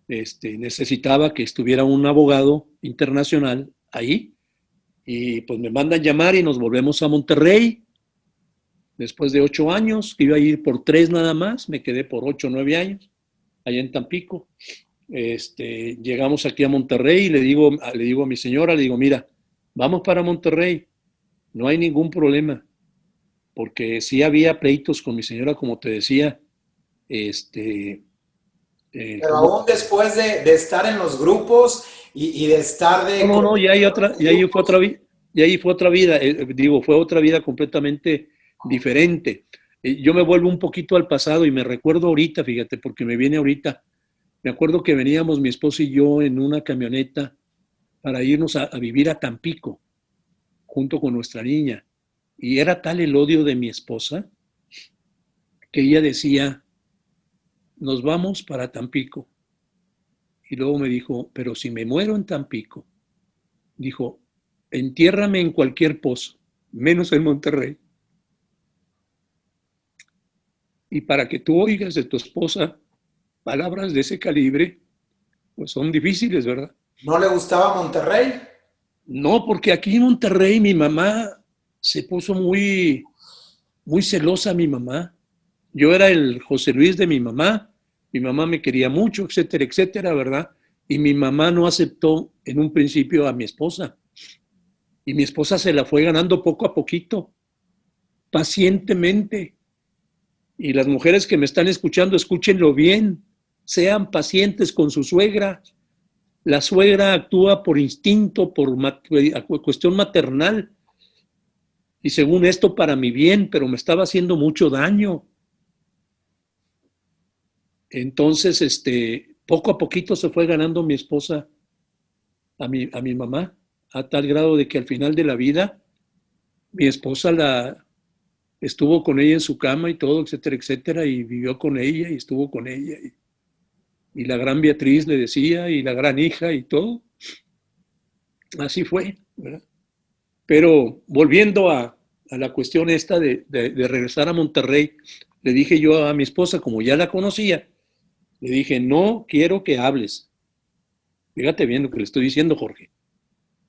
necesitaba que estuviera un abogado internacional ahí y pues me mandan llamar y nos volvemos a Monterrey. Después de 8 años, iba a ir por 3 nada más, me quedé por 8 o 9 años allá en Tampico. Llegamos aquí a Monterrey y le digo a mi señora, le digo, mira, vamos para Monterrey, no hay ningún problema, porque sí había pleitos con mi señora, como te decía, Pero aún después de estar en los grupos y de estar de... no, y ahí fue otra vida, fue otra vida completamente diferente. Yo me vuelvo un poquito al pasado y me recuerdo ahorita, fíjate, porque me viene ahorita. Me acuerdo que veníamos mi esposa y yo en una camioneta para irnos a vivir a Tampico, junto con nuestra niña. Y era tal el odio de mi esposa que ella decía, nos vamos para Tampico. Y luego me dijo, pero si me muero en Tampico, dijo, entiérrame en cualquier pozo, menos en Monterrey. Y para que tú oigas de tu esposa palabras de ese calibre, pues son difíciles, ¿verdad? ¿No le gustaba Monterrey? No, porque aquí en Monterrey mi mamá se puso muy, muy celosa, mi mamá. Yo era el José Luis de mi mamá me quería mucho, etcétera, etcétera, ¿verdad? Y mi mamá no aceptó en un principio a mi esposa. Y mi esposa se la fue ganando poco a poquito, pacientemente. Y las mujeres que me están escuchando, escúchenlo bien, sean pacientes con su suegra. La suegra actúa por instinto, por cuestión maternal. Y según esto para mi bien, pero me estaba haciendo mucho daño. Entonces, poco a poquito se fue ganando mi esposa a mi mamá, a tal grado de que al final de la vida, mi esposa estuvo con ella en su cama y todo, etcétera, etcétera, y vivió con ella y estuvo con ella. Y la gran Beatriz le decía, y la gran hija y todo. Así fue, ¿verdad? Pero volviendo a la cuestión esta de regresar a Monterrey, le dije yo a mi esposa, como ya la conocía, le dije, no quiero que hables. Fíjate bien lo que le estoy diciendo, Jorge.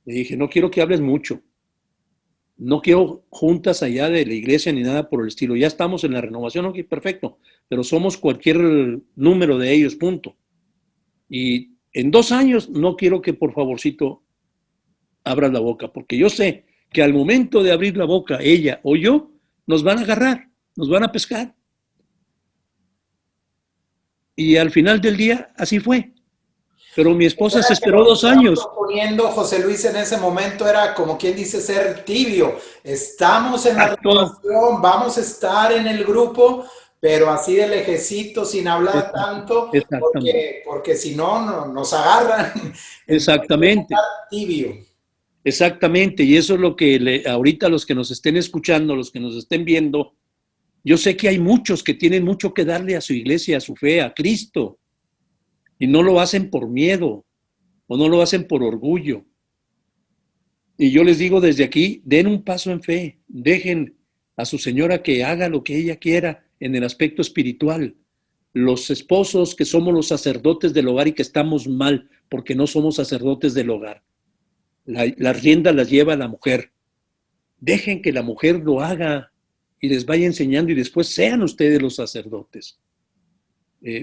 Le dije, no quiero que hables mucho. No quiero juntas allá de la iglesia ni nada por el estilo. Ya estamos en la renovación, ok, perfecto. Pero somos cualquier número de ellos, punto. Y en 2 años no quiero que por favorcito abras la boca, porque yo sé que al momento de abrir la boca, ella o yo, nos van a agarrar, nos van a pescar. Y al final del día, así fue. Pero mi esposa se esperó 2 años. Poniendo José Luis en ese momento era como quien dice ser tibio. Estamos en la renovación, vamos a estar en el grupo, pero así de lejecito, sin hablar tanto, porque si no, nos agarran. Exactamente. Tibio. Exactamente, y eso es lo que ahorita los que nos estén escuchando, los que nos estén viendo, yo sé que hay muchos que tienen mucho que darle a su iglesia, a su fe, a Cristo, y no lo hacen por miedo, o no lo hacen por orgullo. Y yo les digo desde aquí, den un paso en fe, dejen a su señora que haga lo que ella quiera en el aspecto espiritual. Los esposos que somos los sacerdotes del hogar y que estamos mal porque no somos sacerdotes del hogar. Las riendas las lleva la mujer. Dejen que la mujer lo haga y les vaya enseñando y después sean ustedes los sacerdotes.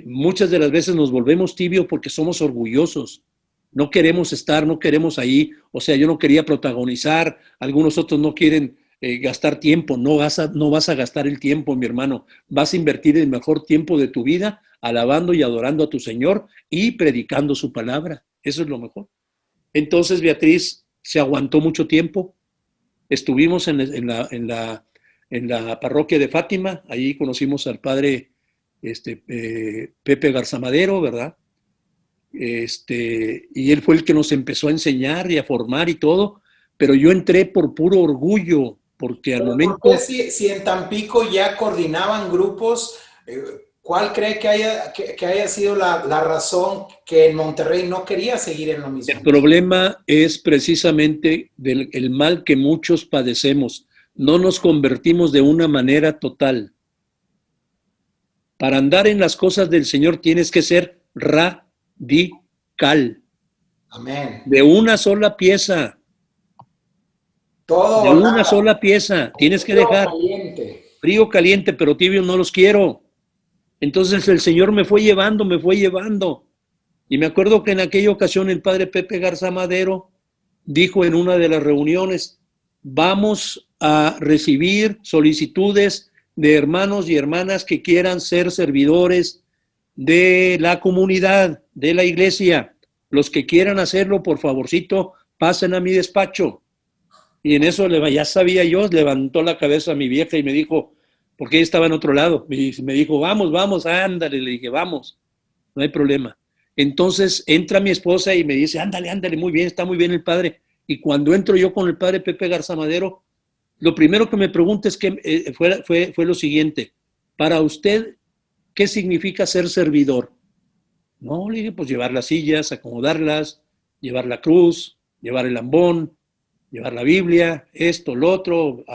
Muchas de las veces nos volvemos tibios porque somos orgullosos. No queremos estar, no queremos ahí. O sea, yo no quería protagonizar. Algunos otros no quieren gastar tiempo. No vas a gastar el tiempo, mi hermano. Vas a invertir el mejor tiempo de tu vida alabando y adorando a tu Señor y predicando su palabra. Eso es lo mejor. Entonces Beatriz se aguantó mucho tiempo. Estuvimos en la parroquia de Fátima. Allí conocimos al padre Pepe Garzamadero, ¿verdad? Y él fue el que nos empezó a enseñar y a formar y todo, pero yo entré por puro orgullo, porque al momento... Si en Tampico ya coordinaban grupos, ¿cuál cree que haya sido la razón que en Monterrey no quería seguir en lo mismo? El problema es precisamente el mal que muchos padecemos. No nos convertimos de una manera total. Para andar en las cosas del Señor tienes que ser radical. Amén. De una sola pieza. Todo De o una nada. sola pieza. Tienes que Frío o dejar caliente. frío, caliente, pero tibios no los quiero. Entonces el Señor me fue llevando. Y me acuerdo que en aquella ocasión el padre Pepe Garza Madero dijo en una de las reuniones, vamos a recibir solicitudes de hermanos y hermanas que quieran ser servidores de la comunidad, de la iglesia. Los que quieran hacerlo, por favorcito, pasen a mi despacho. Y en eso ya sabía yo, levantó la cabeza mi vieja y me dijo, porque ella estaba en otro lado, me dijo, vamos, ándale, le dije, vamos, no hay problema. Entonces entra mi esposa y me dice, ándale, muy bien, está muy bien el padre. Y cuando entro yo con el padre Pepe Garza Madero, lo primero que me pregunta es que fue lo siguiente, para usted, ¿qué significa ser servidor? No, le dije, pues llevar las sillas, acomodarlas, llevar la cruz, llevar el ambón, llevar la Biblia, esto, lo otro,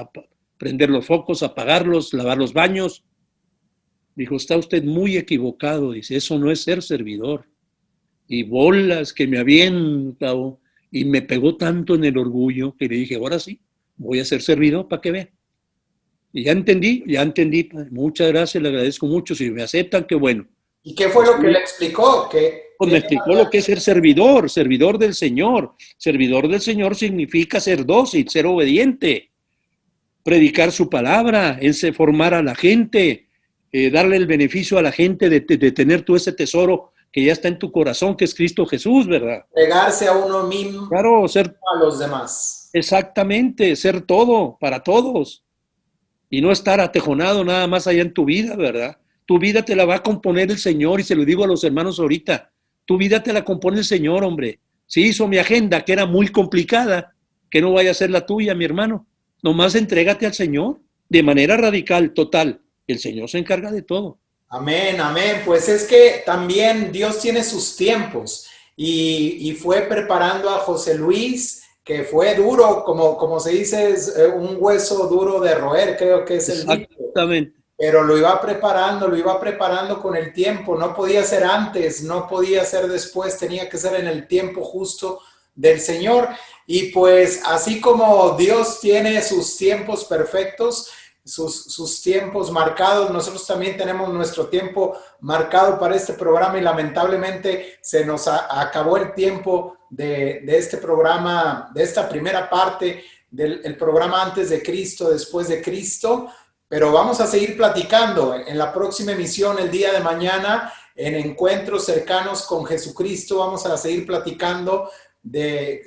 prender los focos, apagarlos, lavar los baños. Dijo, está usted muy equivocado, dice, eso no es ser servidor. Y bolas que me avienta, y me pegó tanto en el orgullo que le dije, ahora sí, voy a ser servidor para que vea. Y ya entendí, muchas gracias, le agradezco mucho, si me aceptan, qué bueno. ¿Y qué fue lo que le explicó? Pues me explicó lo que es ser servidor del Señor. Servidor del Señor significa ser dócil, ser obediente, predicar su palabra, formar a la gente, darle el beneficio a la gente de tener tú ese tesoro que ya está en tu corazón, que es Cristo Jesús, ¿verdad? Entregarse a uno mismo, claro, a los demás. Exactamente, ser todo para todos y no estar atejonado nada más allá en tu vida, ¿verdad? Tu vida te la va a componer el Señor y se lo digo a los hermanos ahorita, tu vida te la compone el Señor, hombre. Si hizo mi agenda, que era muy complicada, que no vaya a ser la tuya, mi hermano. Nomás entrégate al Señor de manera radical, total. El Señor se encarga de todo. Amén. Pues es que también Dios tiene sus tiempos y fue preparando a José Luis, que fue duro, como se dice, es un hueso duro de roer, creo que es el dicho. Exactamente. Pero lo iba preparando con el tiempo. No podía ser antes, no podía ser después, tenía que ser en el tiempo justo del Señor. Y pues así como Dios tiene sus tiempos perfectos, sus tiempos marcados, nosotros también tenemos nuestro tiempo marcado para este programa y lamentablemente se nos acabó el tiempo de este programa, de esta primera parte del programa Antes de Cristo, Después de Cristo. Pero vamos a seguir platicando en la próxima emisión el día de mañana en Encuentros Cercanos con Jesucristo. Vamos a seguir platicando de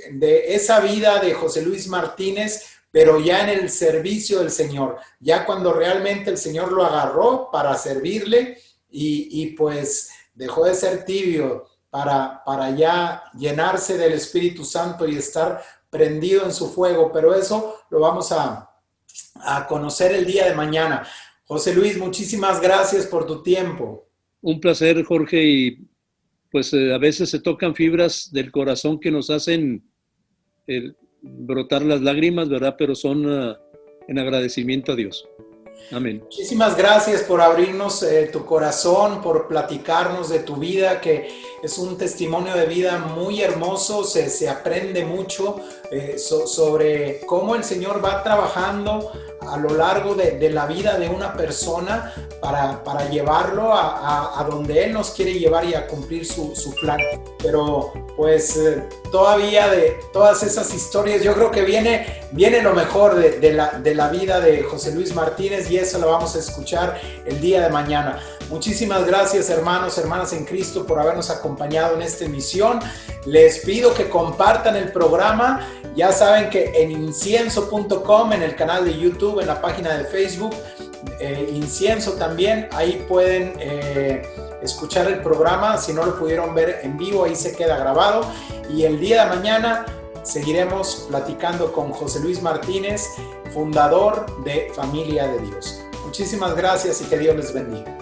esa vida de José Luis Martínez, pero ya en el servicio del Señor, ya cuando realmente el Señor lo agarró para servirle y pues dejó de ser tibio para ya llenarse del Espíritu Santo y estar prendido en su fuego. Pero eso lo vamos a conocer el día de mañana. José Luis, muchísimas gracias por tu tiempo. Un placer, Jorge, y pues a veces se tocan fibras del corazón que nos hacen brotar las lágrimas, ¿verdad? Pero son en agradecimiento a Dios. Amén. Muchísimas gracias por abrirnos tu corazón, por platicarnos de tu vida, que es un testimonio de vida muy hermoso. Se aprende mucho sobre cómo el Señor va trabajando a lo largo de la vida de una persona para llevarlo a donde Él nos quiere llevar y a cumplir su plan. Pero pues todavía de todas esas historias, yo creo que viene lo mejor de la vida de José Luis Martínez, y eso lo vamos a escuchar el día de mañana. Muchísimas gracias, hermanos, hermanas en Cristo, por habernos acompañado en esta emisión. Les pido que compartan el programa. Ya saben que en incienso.com, en el canal de YouTube, en la página de Facebook, Incienso también, ahí pueden escuchar el programa. Si no lo pudieron ver en vivo, ahí se queda grabado. Y el día de mañana seguiremos platicando con José Luis Martínez, fundador de Familia de Dios. Muchísimas gracias y que Dios les bendiga.